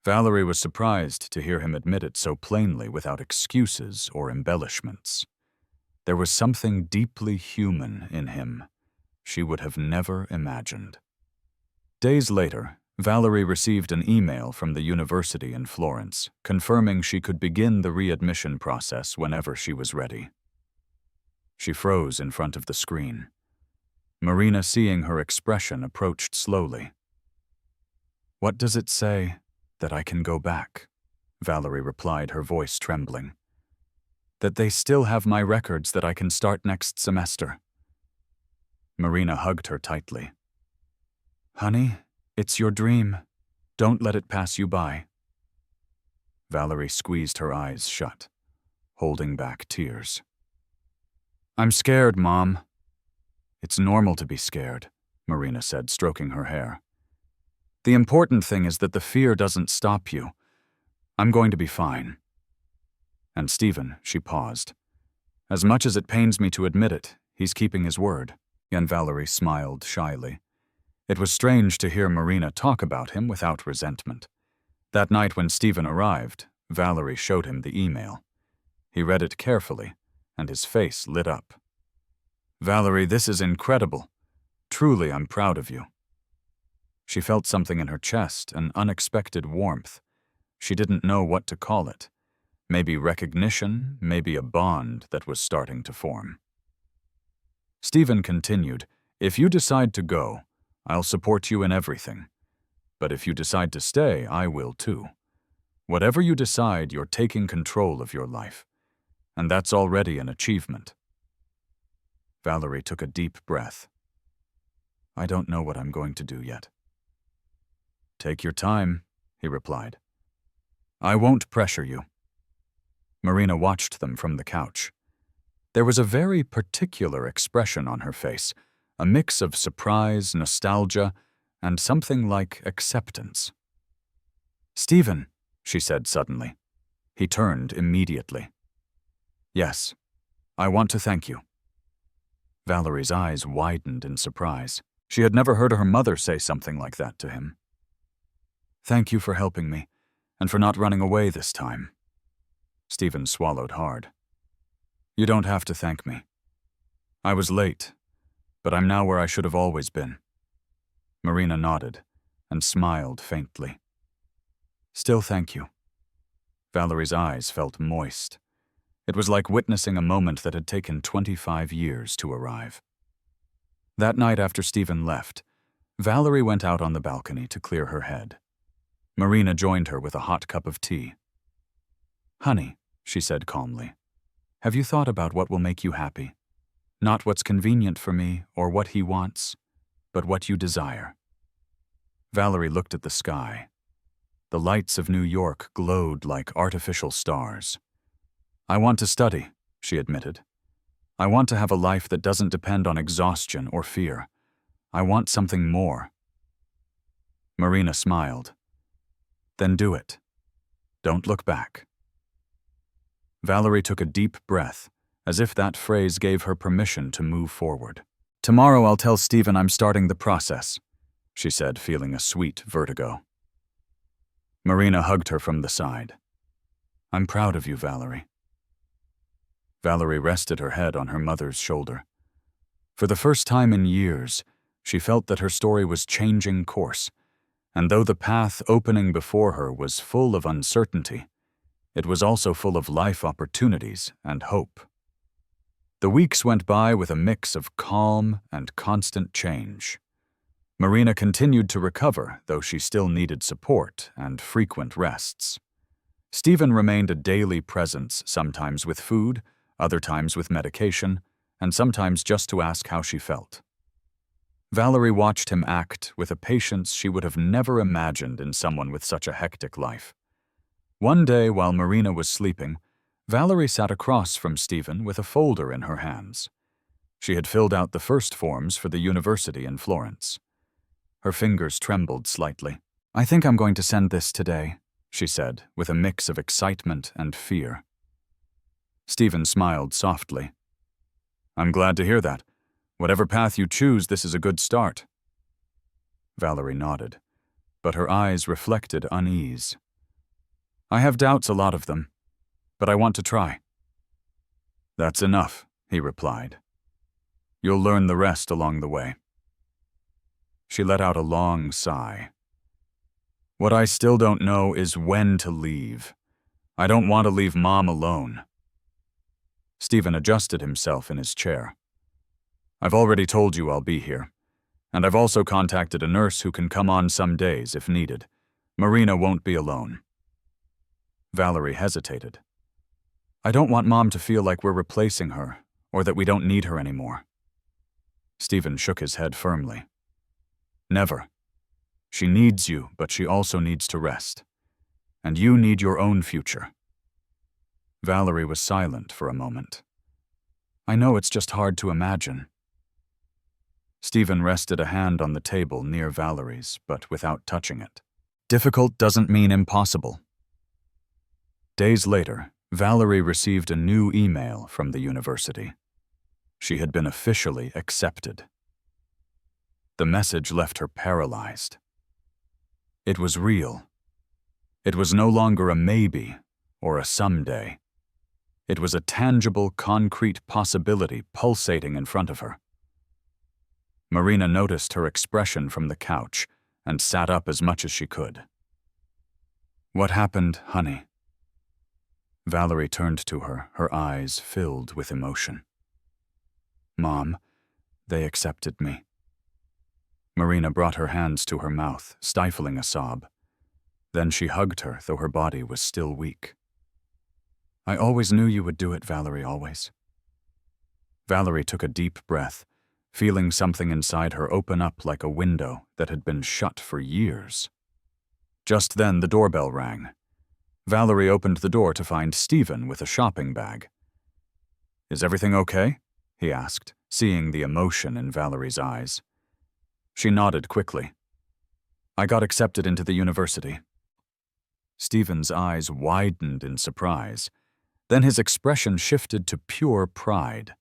Valerie was surprised to hear him admit it so plainly without excuses or embellishments. There was something deeply human in him she would have never imagined. Days later, Valerie received an email from the university in Florence, confirming she could begin the readmission process whenever she was ready. She froze in front of the screen. Marina, seeing her expression, approached slowly. "What does it say? That I can go back?" Valerie replied, her voice trembling. "That they still have my records, that I can start next semester." Marina hugged her tightly. "Honey, it's your dream. Don't let it pass you by." Valerie squeezed her eyes shut, holding back tears. "I'm scared, Mom." "It's normal to be scared," Marina said, stroking her hair. "The important thing is that the fear doesn't stop you. I'm going to be fine." "And Stephen," she paused. "As much as it pains me to admit it, he's keeping his word." And Valerie smiled shyly. It was strange to hear Marina talk about him without resentment. That night when Stephen arrived, Valerie showed him the email. He read it carefully, and his face lit up. "Valerie, this is incredible. Truly, I'm proud of you." She felt something in her chest, an unexpected warmth. She didn't know what to call it. Maybe recognition, maybe a bond that was starting to form. Stephen continued, "If you decide to go, I'll support you in everything. But if you decide to stay, I will too. Whatever you decide, you're taking control of your life. And that's already an achievement." Valerie took a deep breath. "I don't know what I'm going to do yet." "Take your time," he replied. "I won't pressure you." Marina watched them from the couch. There was a very particular expression on her face, a mix of surprise, nostalgia, and something like acceptance. "Stephen," she said suddenly. He turned immediately. "Yes, I want to thank you." Valerie's eyes widened in surprise. She had never heard her mother say something like that to him. "Thank you for helping me, and for not running away this time." Stephen swallowed hard. "You don't have to thank me. I was late, but I'm now where I should have always been." Marina nodded and smiled faintly. "Still thank you." Valerie's eyes felt moist. It was like witnessing a moment that had taken 25 years to arrive. That night after Stephen left, Valerie went out on the balcony to clear her head. Marina joined her with a hot cup of tea. "Honey," she said calmly, "have you thought about what will make you happy? Not what's convenient for me or what he wants, but what you desire." Valerie looked at the sky. The lights of New York glowed like artificial stars. "I want to study," she admitted. "I want to have a life that doesn't depend on exhaustion or fear. I want something more." Marina smiled. "Then do it. Don't look back." Valerie took a deep breath, as if that phrase gave her permission to move forward. "Tomorrow I'll tell Stephen I'm starting the process. she said, feeling a sweet vertigo. Marina hugged her from the side. I'm proud of you, Valerie. Valerie rested her head on her mother's shoulder. For the first time in years, she felt that her story was changing course, and though the path opening before her was full of uncertainty, it was also full of life opportunities and hope. The weeks went by with a mix of calm and constant change. Marina continued to recover, though she still needed support and frequent rests. Stephen remained a daily presence, sometimes with food, other times with medication, and sometimes just to ask how she felt. Valerie watched him act with a patience she would have never imagined in someone with such a hectic life. One day, while Marina was sleeping, Valerie sat across from Stephen with a folder in her hands. She had filled out the first forms for the university in Florence. Her fingers trembled slightly. I think I'm going to send this today, she said, with a mix of excitement and fear. Stephen smiled softly. I'm glad to hear that. Whatever path you choose, this is a good start. Valerie nodded, but her eyes reflected unease. I have doubts, a lot of them, but I want to try. That's enough, he replied. You'll learn the rest along the way. She let out a long sigh. What I still don't know is when to leave. I don't want to leave Mom alone. Stephen adjusted himself in his chair. I've already told you I'll be here, and I've also contacted a nurse who can come on some days if needed. Marina won't be alone. Valerie hesitated. I don't want Mom to feel like we're replacing her, or that we don't need her anymore. Stephen shook his head firmly. Never. She needs you, but she also needs to rest. And you need your own future. Valerie was silent for a moment. I know it's just hard to imagine. Stephen rested a hand on the table near Valerie's, but without touching it. Difficult doesn't mean impossible. Days later, Valerie received a new email from the university. She had been officially accepted. The message left her paralyzed. It was real. It was no longer a maybe or a someday. It was a tangible, concrete possibility pulsating in front of her. Marina noticed her expression from the couch and sat up as much as she could. What happened, honey? Valerie turned to her, her eyes filled with emotion. Mom, they accepted me. Marina brought her hands to her mouth, stifling a sob. Then she hugged her, though her body was still weak. I always knew you would do it, Valerie, always. Valerie took a deep breath, feeling something inside her open up like a window that had been shut for years. Just then the doorbell rang. Valerie opened the door to find Stephen with a shopping bag. Is everything okay? He asked, seeing the emotion in Valerie's eyes. She nodded quickly. I got accepted into the university. Stephen's eyes widened in surprise. Then his expression shifted to pure pride.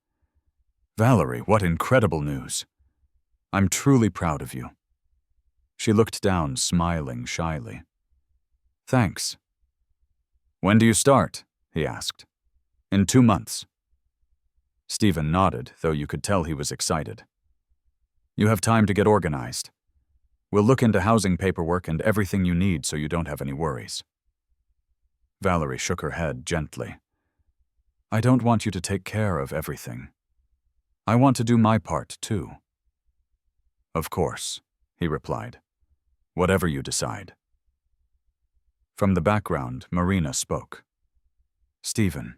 Valerie, what incredible news. I'm truly proud of you. She looked down, smiling shyly. Thanks. When do you start? He asked. In 2 months. Stephen nodded, though you could tell he was excited. You have time to get organized. We'll look into housing paperwork and everything you need so you don't have any worries. Valerie shook her head gently. I don't want you to take care of everything. I want to do my part, too. Of course, he replied. Whatever you decide. From the background, Marina spoke. Stephen,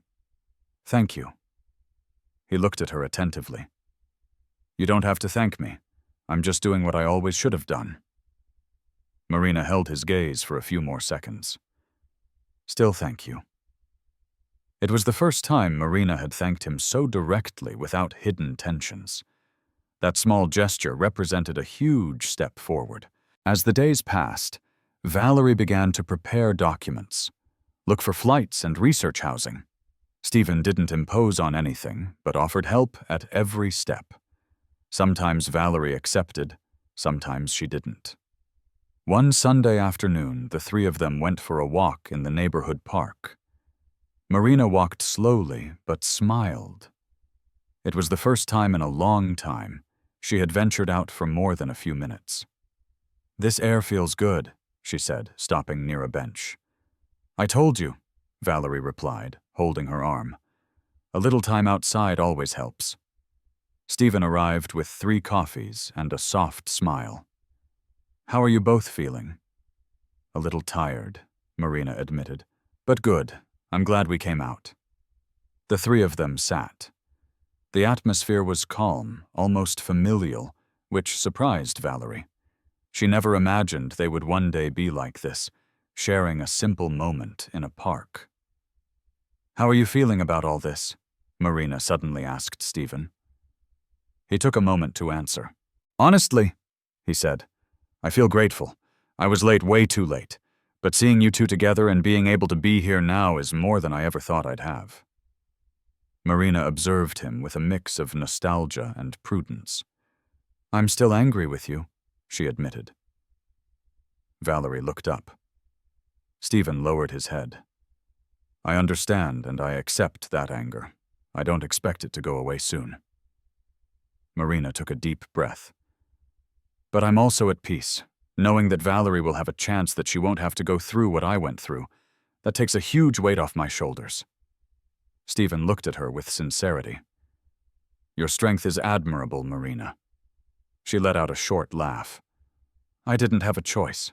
thank you. He looked at her attentively. You don't have to thank me. I'm just doing what I always should have done. Marina held his gaze for a few more seconds. Still thank you. It was the first time Marina had thanked him so directly without hidden tensions. That small gesture represented a huge step forward. As the days passed, Valerie began to prepare documents, look for flights and research housing. Stephen didn't impose on anything, but offered help at every step. Sometimes Valerie accepted, sometimes she didn't. One Sunday afternoon, the three of them went for a walk in the neighborhood park. Marina walked slowly, but smiled. It was the first time in a long time she had ventured out for more than a few minutes. "This air feels good," she said, stopping near a bench. "I told you," Valerie replied, holding her arm. "A little time outside always helps." Stephen arrived with 3 coffees and a soft smile. "How are you both feeling?" "A little tired," Marina admitted. "But good. I'm glad we came out." The 3 of them sat. The atmosphere was calm, almost familial, which surprised Valerie. She never imagined they would one day be like this, sharing a simple moment in a park. "How are you feeling about all this?" Marina suddenly asked Stephen. He took a moment to answer. "Honestly," he said, "I feel grateful. I was late, way too late. But seeing you two together and being able to be here now is more than I ever thought I'd have." Marina observed him with a mix of nostalgia and prudence. "I'm still angry with you," she admitted. Valerie looked up. Stephen lowered his head. "I understand and I accept that anger. I don't expect it to go away soon." Marina took a deep breath. "But I'm also at peace, knowing that Valerie will have a chance that she won't have to go through what I went through. That takes a huge weight off my shoulders." Stephen looked at her with sincerity. "Your strength is admirable, Marina." She let out a short laugh. "I didn't have a choice."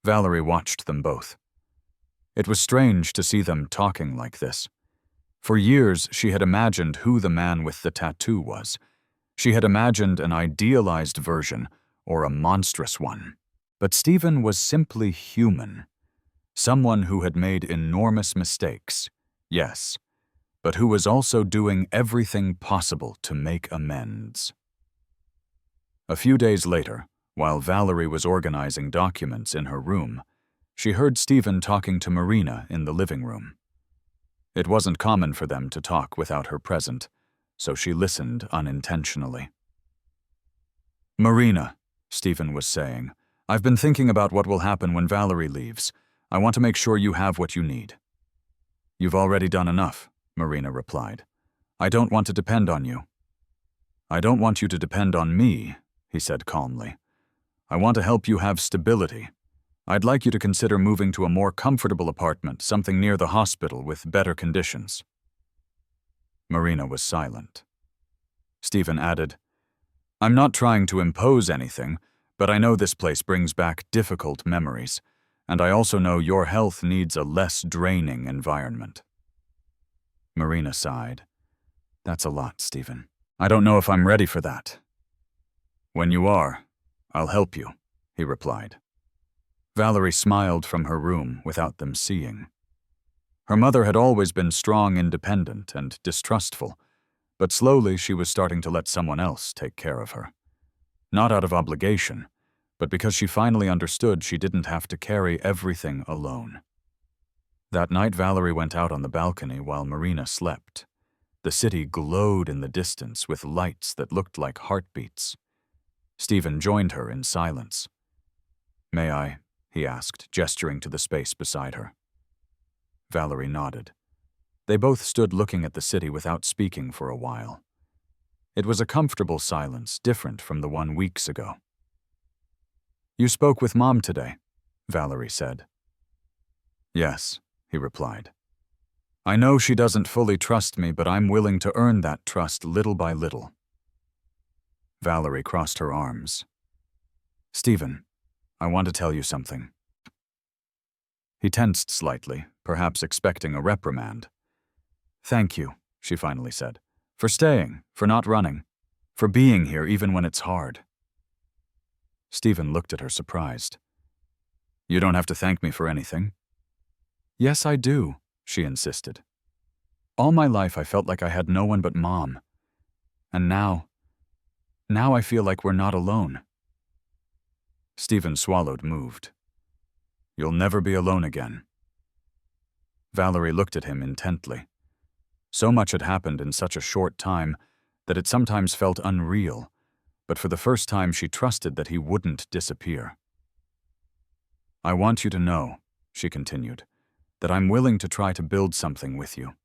Valerie watched them both. It was strange to see them talking like this. For years, she had imagined who the man with the tattoo was. She had imagined an idealized version, or a monstrous one. But Stephen was simply human. Someone who had made enormous mistakes, yes, but who was also doing everything possible to make amends. A few days later, while Valerie was organizing documents in her room, she heard Stephen talking to Marina in the living room. It wasn't common for them to talk without her present, so she listened unintentionally. "Marina," Stephen was saying, "I've been thinking about what will happen when Valerie leaves. I want to make sure you have what you need." "You've already done enough," Marina replied. "I don't want to depend on you." "I don't want you to depend on me," he said calmly. "I want to help you have stability. I'd like you to consider moving to a more comfortable apartment, something near the hospital with better conditions." Marina was silent. Stephen added, "I'm not trying to impose anything, but I know this place brings back difficult memories, and I also know your health needs a less draining environment." Marina sighed. "That's a lot, Stephen. I don't know if I'm ready for that." "When you are, I'll help you," he replied. Valerie smiled from her room without them seeing. Her mother had always been strong, independent, and distrustful, but slowly she was starting to let someone else take care of her. Not out of obligation, but because she finally understood she didn't have to carry everything alone. That night Valerie went out on the balcony while Marina slept. The city glowed in the distance with lights that looked like heartbeats. Stephen joined her in silence. "May I?" he asked, gesturing to the space beside her. Valerie nodded. They both stood looking at the city without speaking for a while. It was a comfortable silence, different from the one weeks ago. "You spoke with Mom today," Valerie said. "Yes," he replied. "I know she doesn't fully trust me, but I'm willing to earn that trust little by little." Valerie crossed her arms. "Stephen, I want to tell you something." He tensed slightly, perhaps expecting a reprimand. "Thank you," she finally said, "for staying, for not running, for being here even when it's hard." Stephen looked at her surprised. "You don't have to thank me for anything." "Yes, I do," she insisted. "All my life I felt like I had no one but Mom. And now I feel like we're not alone." Stephen swallowed, moved. "You'll never be alone again." Valerie looked at him intently. So much had happened in such a short time that it sometimes felt unreal, but for the first time she trusted that he wouldn't disappear. "I want you to know," she continued, "that I'm willing to try to build something with you.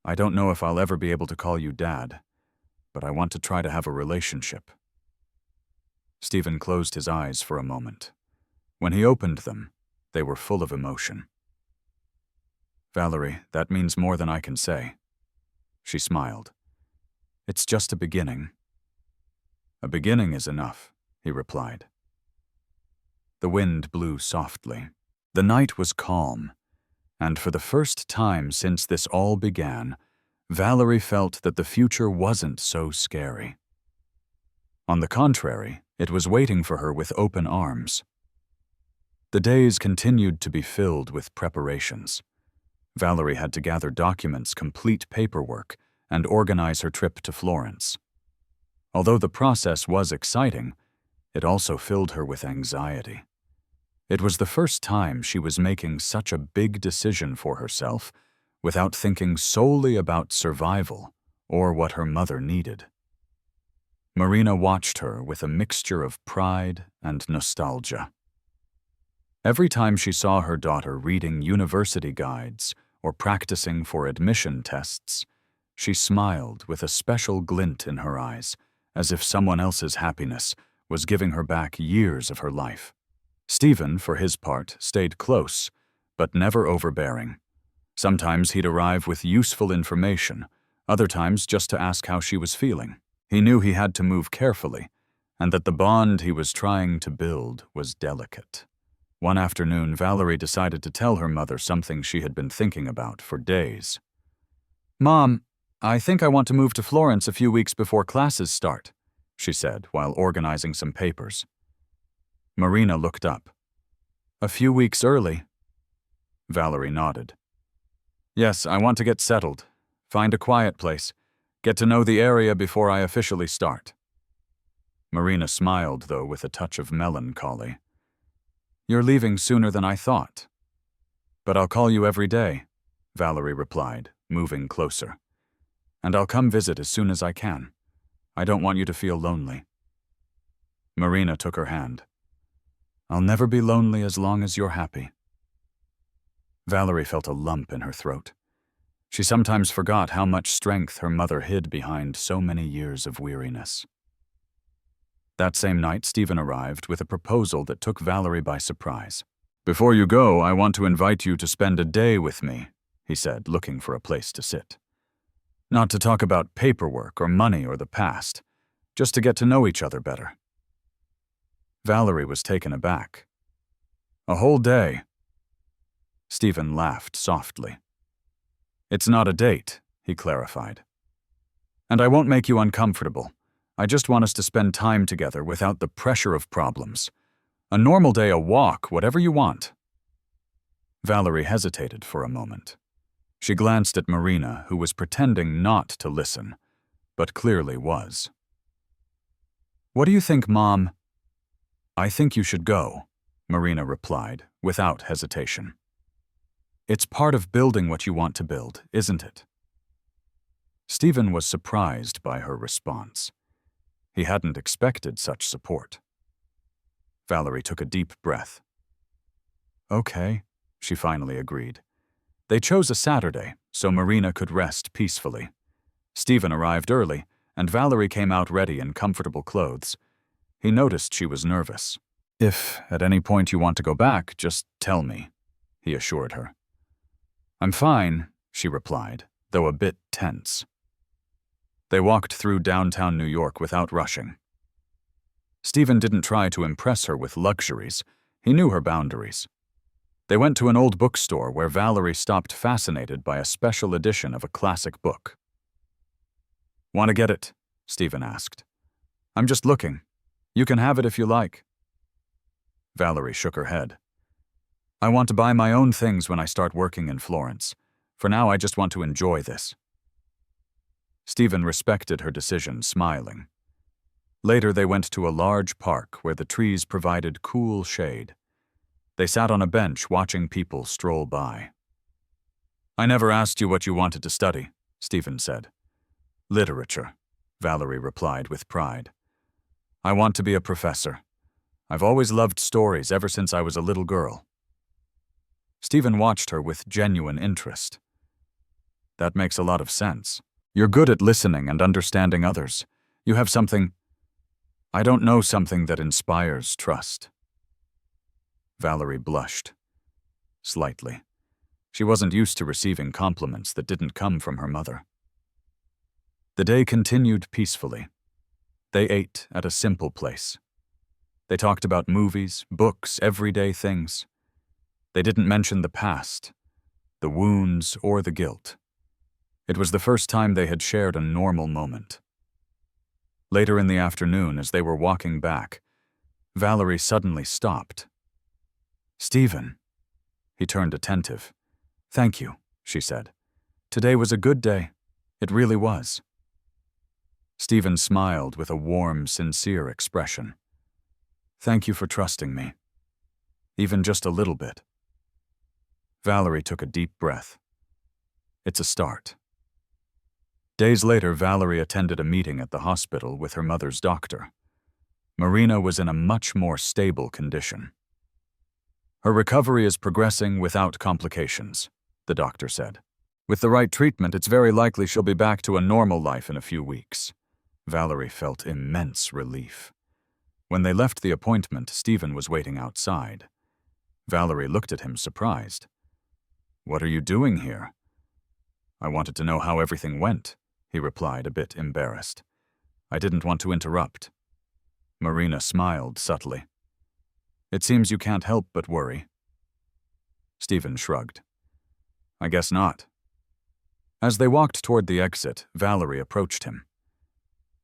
I don't know if I'll ever be able to call you Dad, but I want to try to have a relationship." Stephen closed his eyes for a moment. When he opened them, they were full of emotion. "Valerie, that means more than I can say." She smiled. "It's just a beginning." "A beginning is enough," he replied. The wind blew softly. The night was calm, and for the first time since this all began, Valerie felt that the future wasn't so scary. On the contrary, it was waiting for her with open arms. The days continued to be filled with preparations. Valerie had to gather documents, complete paperwork, and organize her trip to Florence. Although the process was exciting, it also filled her with anxiety. It was the first time she was making such a big decision for herself without thinking solely about survival or what her mother needed. Marina watched her with a mixture of pride and nostalgia. Every time she saw her daughter reading university guides or practicing for admission tests, she smiled with a special glint in her eyes, as if someone else's happiness was giving her back years of her life. Stephen, for his part, stayed close, but never overbearing. Sometimes he'd arrive with useful information, other times just to ask how she was feeling. He knew he had to move carefully, and that the bond he was trying to build was delicate. One afternoon, Valerie decided to tell her mother something she had been thinking about for days. "Mom, I think I want to move to Florence a few weeks before classes start," she said while organizing some papers. Marina looked up. "A few weeks early?" Valerie nodded. "Yes, I want to get settled, find a quiet place, get to know the area before I officially start." Marina smiled, though, with a touch of melancholy. "You're leaving sooner than I thought." "But I'll call you every day," Valerie replied, moving closer. "And I'll come visit as soon as I can. I don't want you to feel lonely." Marina took her hand. "I'll never be lonely as long as you're happy." Valerie felt a lump in her throat. She sometimes forgot how much strength her mother hid behind so many years of weariness. That same night, Stephen arrived with a proposal that took Valerie by surprise. "Before you go, I want to invite you to spend a day with me," he said, looking for a place to sit. "Not to talk about paperwork or money or the past, just to get to know each other better." Valerie was taken aback. "A whole day?" Stephen laughed softly. "It's not a date," he clarified. "And I won't make you uncomfortable. I just want us to spend time together without the pressure of problems. A normal day, a walk, whatever you want." Valerie hesitated for a moment. She glanced at Marina, who was pretending not to listen, but clearly was. "What do you think, Mom?" "I think you should go," Marina replied, without hesitation. "It's part of building what you want to build, isn't it?" Stephen was surprised by her response. He hadn't expected such support. Valerie took a deep breath. "Okay," she finally agreed. They chose a Saturday, so Marina could rest peacefully. Stephen arrived early, and Valerie came out ready in comfortable clothes. He noticed she was nervous. "If at any point you want to go back, just tell me," he assured her. "I'm fine," she replied, though a bit tense. They walked through downtown New York without rushing. Stephen didn't try to impress her with luxuries. He knew her boundaries. They went to an old bookstore where Valerie stopped, fascinated by a special edition of a classic book. "Want to get it?" Stephen asked. "I'm just looking. You can have it if you like." Valerie shook her head. "I want to buy my own things when I start working in Florence. For now, I just want to enjoy this." Stephen respected her decision, smiling. Later, they went to a large park where the trees provided cool shade. They sat on a bench watching people stroll by. "I never asked you what you wanted to study," Stephen said. "Literature," Valerie replied with pride. I want to be a professor. I've always loved stories ever since I was a little girl. Stephen watched her with genuine interest. That makes a lot of sense. You're good at listening and understanding others. You have something that inspires trust. Valerie blushed. Slightly. She wasn't used to receiving compliments that didn't come from her mother. The day continued peacefully. They ate at a simple place. They talked about movies, books, everyday things. They didn't mention the past, the wounds, or the guilt. It was the first time they had shared a normal moment. Later in the afternoon, as they were walking back, Valerie suddenly stopped. "Stephen." He turned attentive. "Thank you," she said. "Today was a good day. It really was." Stephen smiled with a warm, sincere expression. "Thank you for trusting me. Even just a little bit." Valerie took a deep breath. It's a start. Days later, Valerie attended a meeting at the hospital with her mother's doctor. Marina was in a much more stable condition. "Her recovery is progressing without complications," the doctor said. "With the right treatment, it's very likely she'll be back to a normal life in a few weeks." Valerie felt immense relief. When they left the appointment, Stephen was waiting outside. Valerie looked at him surprised. "What are you doing here?" "I wanted to know how everything went," he replied, a bit embarrassed. "I didn't want to interrupt." Marina smiled subtly. "It seems you can't help but worry." Stephen shrugged. "I guess not." As they walked toward the exit, Valerie approached him.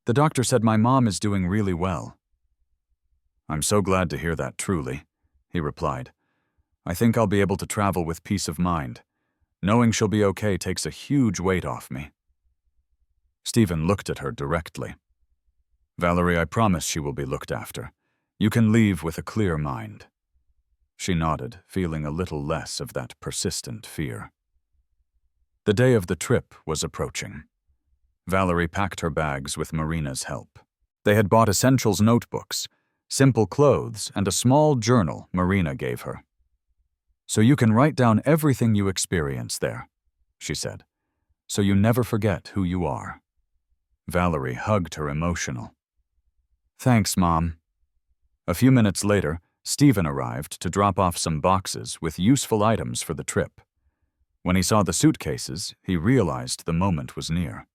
"The doctor said my mom is doing really well." "I'm so glad to hear that, truly," he replied. "I think I'll be able to travel with peace of mind. Knowing she'll be okay takes a huge weight off me." Stephen looked at her directly. "Valerie, I promise she will be looked after. You can leave with a clear mind." She nodded, feeling a little less of that persistent fear. The day of the trip was approaching. Valerie packed her bags with Marina's help. They had bought essentials notebooks, simple clothes, and a small journal Marina gave her. "So you can write down everything you experience there," she said, "so you never forget who you are." Valerie hugged her emotional. "Thanks, Mom." A few minutes later, Stephen arrived to drop off some boxes with useful items for the trip. When he saw the suitcases, he realized the moment was near.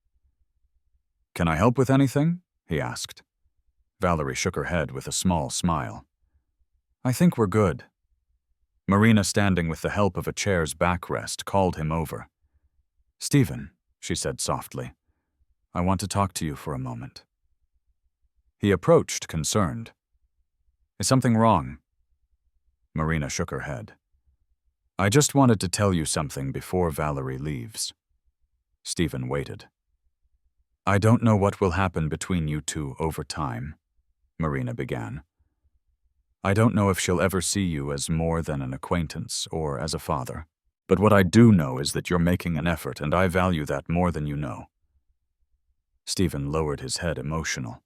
"Can I help with anything?" he asked. Valerie shook her head with a small smile. "I think we're good." Marina, standing with the help of a chair's backrest, called him over. "Stephen," she said softly, "I want to talk to you for a moment." He approached, concerned. "Is something wrong?" Marina shook her head. "I just wanted to tell you something before Valerie leaves." Stephen waited. "I don't know what will happen between you two over time," Marina began. "I don't know if she'll ever see you as more than an acquaintance or as a father. But what I do know is that you're making an effort, and I value that more than you know." Stephen lowered his head, emotional.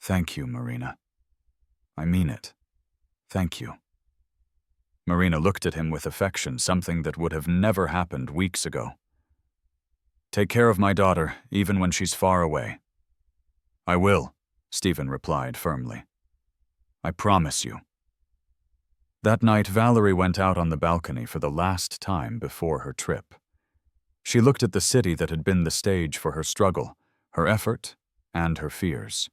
"Thank you, Marina. I mean it. Thank you." Marina looked at him with affection, something that would have never happened weeks ago. "Take care of my daughter, even when she's far away." "I will," Stephen replied firmly. "I promise you." That night, Valerie went out on the balcony for the last time before her trip. She looked at the city that had been the stage for her struggle, her effort, and her fears.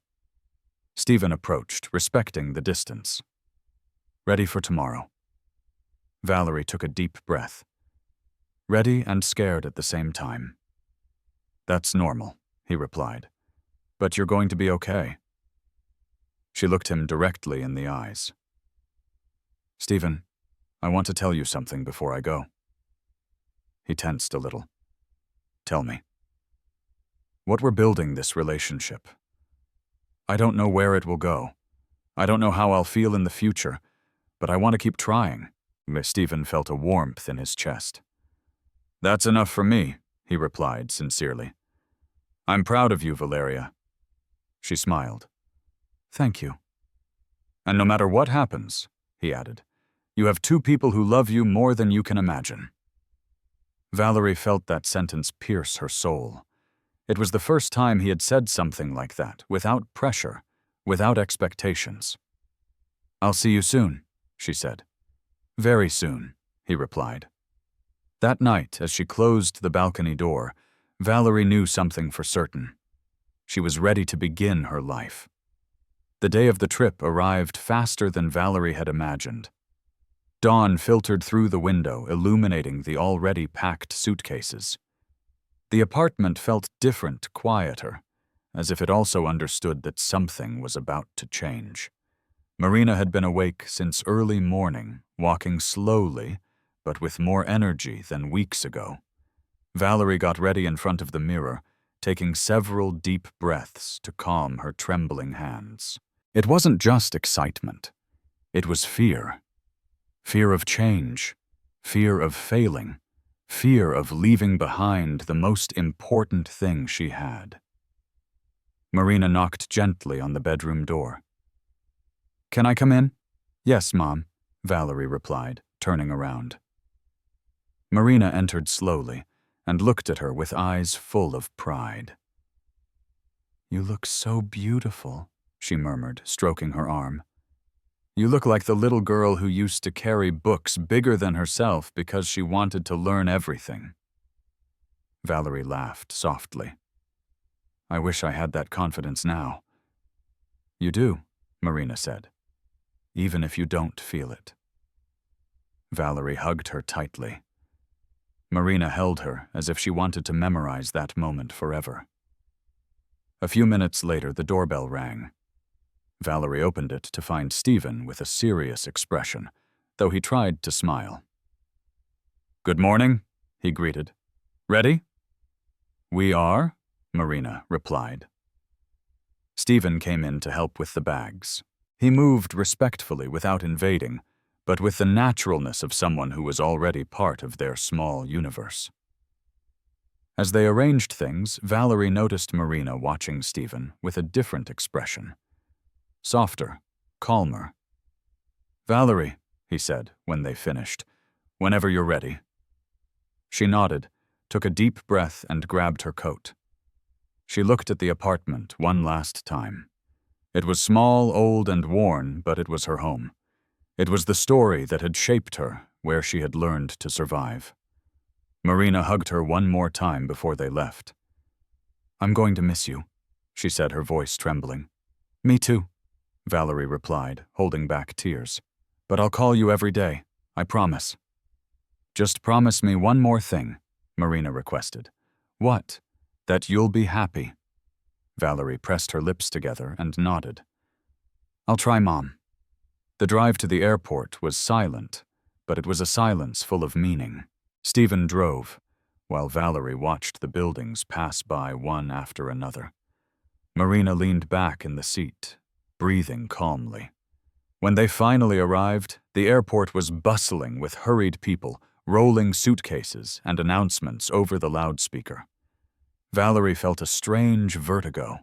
Stephen approached, respecting the distance. "Ready for tomorrow?" Valerie took a deep breath. Ready and scared at the same time. "That's normal," he replied. "But you're going to be okay." She looked him directly in the eyes. "Stephen, I want to tell you something before I go." He tensed a little. "Tell me." "What we're building, this relationship. I don't know where it will go. I don't know how I'll feel in the future, but I want to keep trying." Stephen felt a warmth in his chest. "That's enough for me," he replied sincerely. "I'm proud of you, Valeria." She smiled. Thank you. And no matter what happens, he added, you have two people who love you more than you can imagine. Valerie felt that sentence pierce her soul. It was the first time he had said something like that, without pressure, without expectations. I'll see you soon, she said. Very soon, he replied. That night, as she closed the balcony door, Valerie knew something for certain. She was ready to begin her life. The day of the trip arrived faster than Valerie had imagined. Dawn filtered through the window, illuminating the already packed suitcases. The apartment felt different, quieter, as if it also understood that something was about to change. Marina had been awake since early morning, walking slowly, but with more energy than weeks ago. Valerie got ready in front of the mirror, taking several deep breaths to calm her trembling hands. It wasn't just excitement. It was fear. Fear of change, fear of failing, fear of leaving behind the most important thing she had. Marina knocked gently on the bedroom door. Can I come in? Yes, Mom, Valerie replied, turning around. Marina entered slowly and looked at her with eyes full of pride. You look so beautiful, she murmured, stroking her arm. You look like the little girl who used to carry books bigger than herself because she wanted to learn everything. Valerie laughed softly. I wish I had that confidence now. You do, Marina said, even if you don't feel it. Valerie hugged her tightly. Marina held her as if she wanted to memorize that moment forever. A few minutes later, the doorbell rang. Valerie opened it to find Stephen with a serious expression, though he tried to smile. Good morning, he greeted. Ready? We are, Marina replied. Stephen came in to help with the bags. He moved respectfully without invading, but with the naturalness of someone who was already part of their small universe. As they arranged things, Valerie noticed Marina watching Stephen with a different expression. Softer, calmer. Valerie, he said when they finished, whenever you're ready. She nodded, took a deep breath and grabbed her coat. She looked at the apartment one last time. It was small, old, and worn, but it was her home. It was the story that had shaped her, where she had learned to survive. Marina hugged her one more time before they left. I'm going to miss you, she said, her voice trembling. Me too, Valerie replied, holding back tears. But I'll call you every day, I promise. Just promise me one more thing, Marina requested. What? That you'll be happy. Valerie pressed her lips together and nodded. I'll try, Mom. The drive to the airport was silent, but it was a silence full of meaning. Stephen drove, while Valerie watched the buildings pass by one after another. Marina leaned back in the seat, breathing calmly. When they finally arrived, the airport was bustling with hurried people, rolling suitcases and announcements over the loudspeaker. Valerie felt a strange vertigo.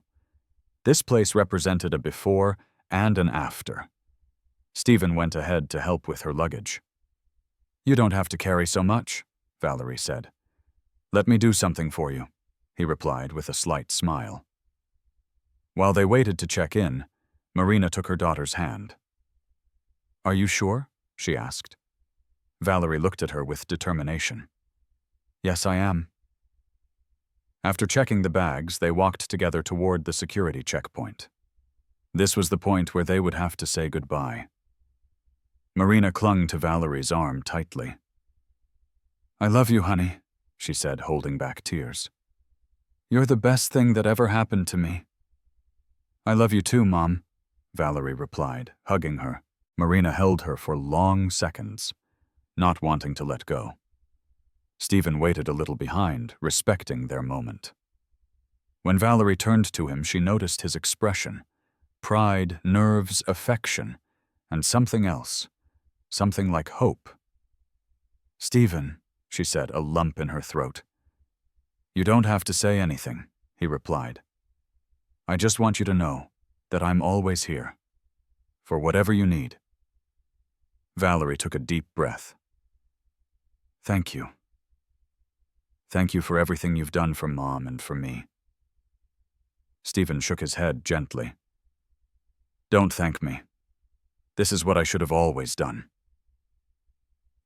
This place represented a before and an after. Stephen went ahead to help with her luggage. You don't have to carry so much, Valerie said. Let me do something for you, he replied with a slight smile. While they waited to check in, Marina took her daughter's hand. Are you sure? She asked. Valerie looked at her with determination. Yes, I am. After checking the bags, they walked together toward the security checkpoint. This was the point where they would have to say goodbye. Marina clung to Valerie's arm tightly. I love you, honey, she said, holding back tears. You're the best thing that ever happened to me. I love you too, Mom, Valerie replied, hugging her. Marina held her for long seconds, not wanting to let go. Stephen waited a little behind, respecting their moment. When Valerie turned to him, she noticed his expression. Pride, nerves, affection, and something else. Something like hope. Stephen, she said, a lump in her throat. You don't have to say anything, he replied. I just want you to know, that I'm always here, for whatever you need." Valerie took a deep breath. "Thank you. Thank you for everything you've done for Mom and for me." Stephen shook his head gently. "Don't thank me. This is what I should have always done."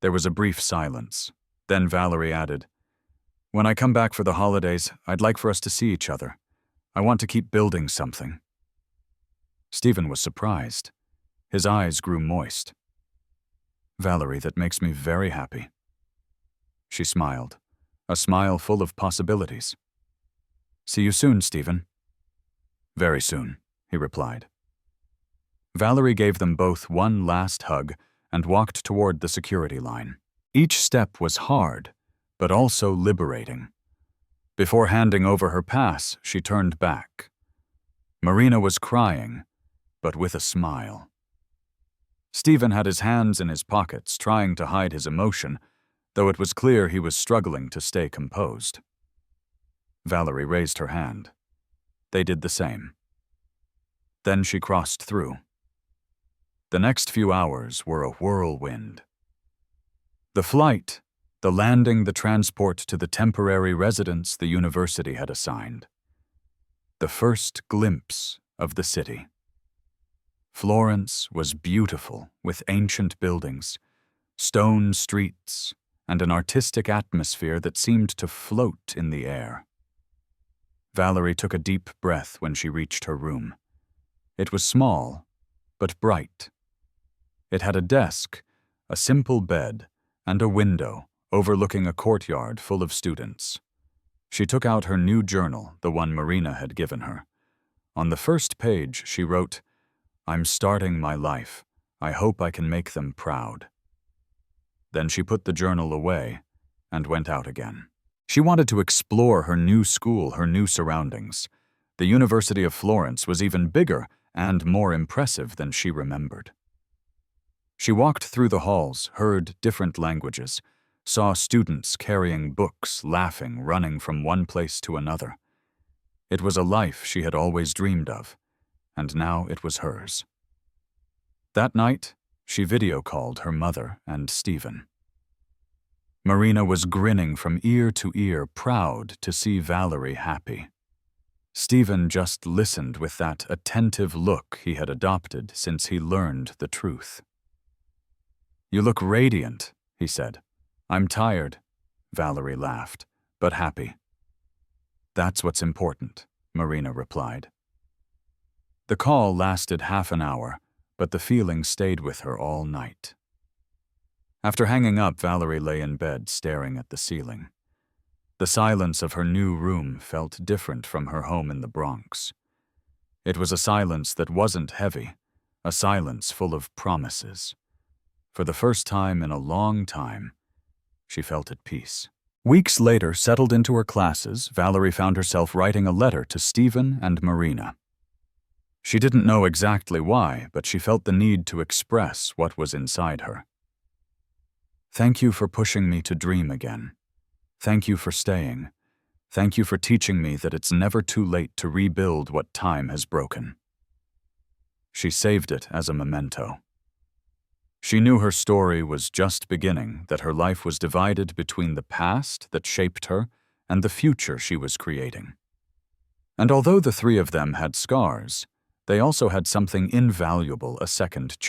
There was a brief silence. Then Valerie added, "When I come back for the holidays, I'd like for us to see each other. I want to keep building something." Stephen was surprised. His eyes grew moist. "Valerie, that makes me very happy." She smiled, a smile full of possibilities. "See you soon, Stephen." "Very soon," he replied. Valerie gave them both one last hug and walked toward the security line. Each step was hard, but also liberating. Before handing over her pass, she turned back. Marina was crying, but with a smile. Stephen had his hands in his pockets, trying to hide his emotion, though it was clear he was struggling to stay composed. Valerie raised her hand. They did the same. Then she crossed through. The next few hours were a whirlwind. The flight, the landing, the transport to the temporary residence the university had assigned. The first glimpse of the city. Florence was beautiful, with ancient buildings, stone streets, and an artistic atmosphere that seemed to float in the air. Valerie took a deep breath when she reached her room. It was small, but bright. It had a desk, a simple bed, and a window overlooking a courtyard full of students. She took out her new journal, the one Marina had given her. On the first page, she wrote, "I'm starting my life. I hope I can make them proud." Then she put the journal away and went out again. She wanted to explore her new school, her new surroundings. The University of Florence was even bigger and more impressive than she remembered. She walked through the halls, heard different languages, saw students carrying books, laughing, running from one place to another. It was a life she had always dreamed of, and now it was hers. That night, she video called her mother and Stephen. Marina was grinning from ear to ear, proud to see Valerie happy. Stephen just listened with that attentive look he had adopted since he learned the truth. "You look radiant," he said. "I'm tired," Valerie laughed, "but happy." "That's what's important," Marina replied. The call lasted half an hour, but the feeling stayed with her all night. After hanging up, Valerie lay in bed staring at the ceiling. The silence of her new room felt different from her home in the Bronx. It was a silence that wasn't heavy, a silence full of promises. For the first time in a long time, she felt at peace. Weeks later, settled into her classes, Valerie found herself writing a letter to Stephen and Marina. She didn't know exactly why, but she felt the need to express what was inside her. "Thank you for pushing me to dream again. Thank you for staying. Thank you for teaching me that it's never too late to rebuild what time has broken." She saved it as a memento. She knew her story was just beginning, that her life was divided between the past that shaped her and the future she was creating. And although the three of them had scars, they also had something invaluable, a second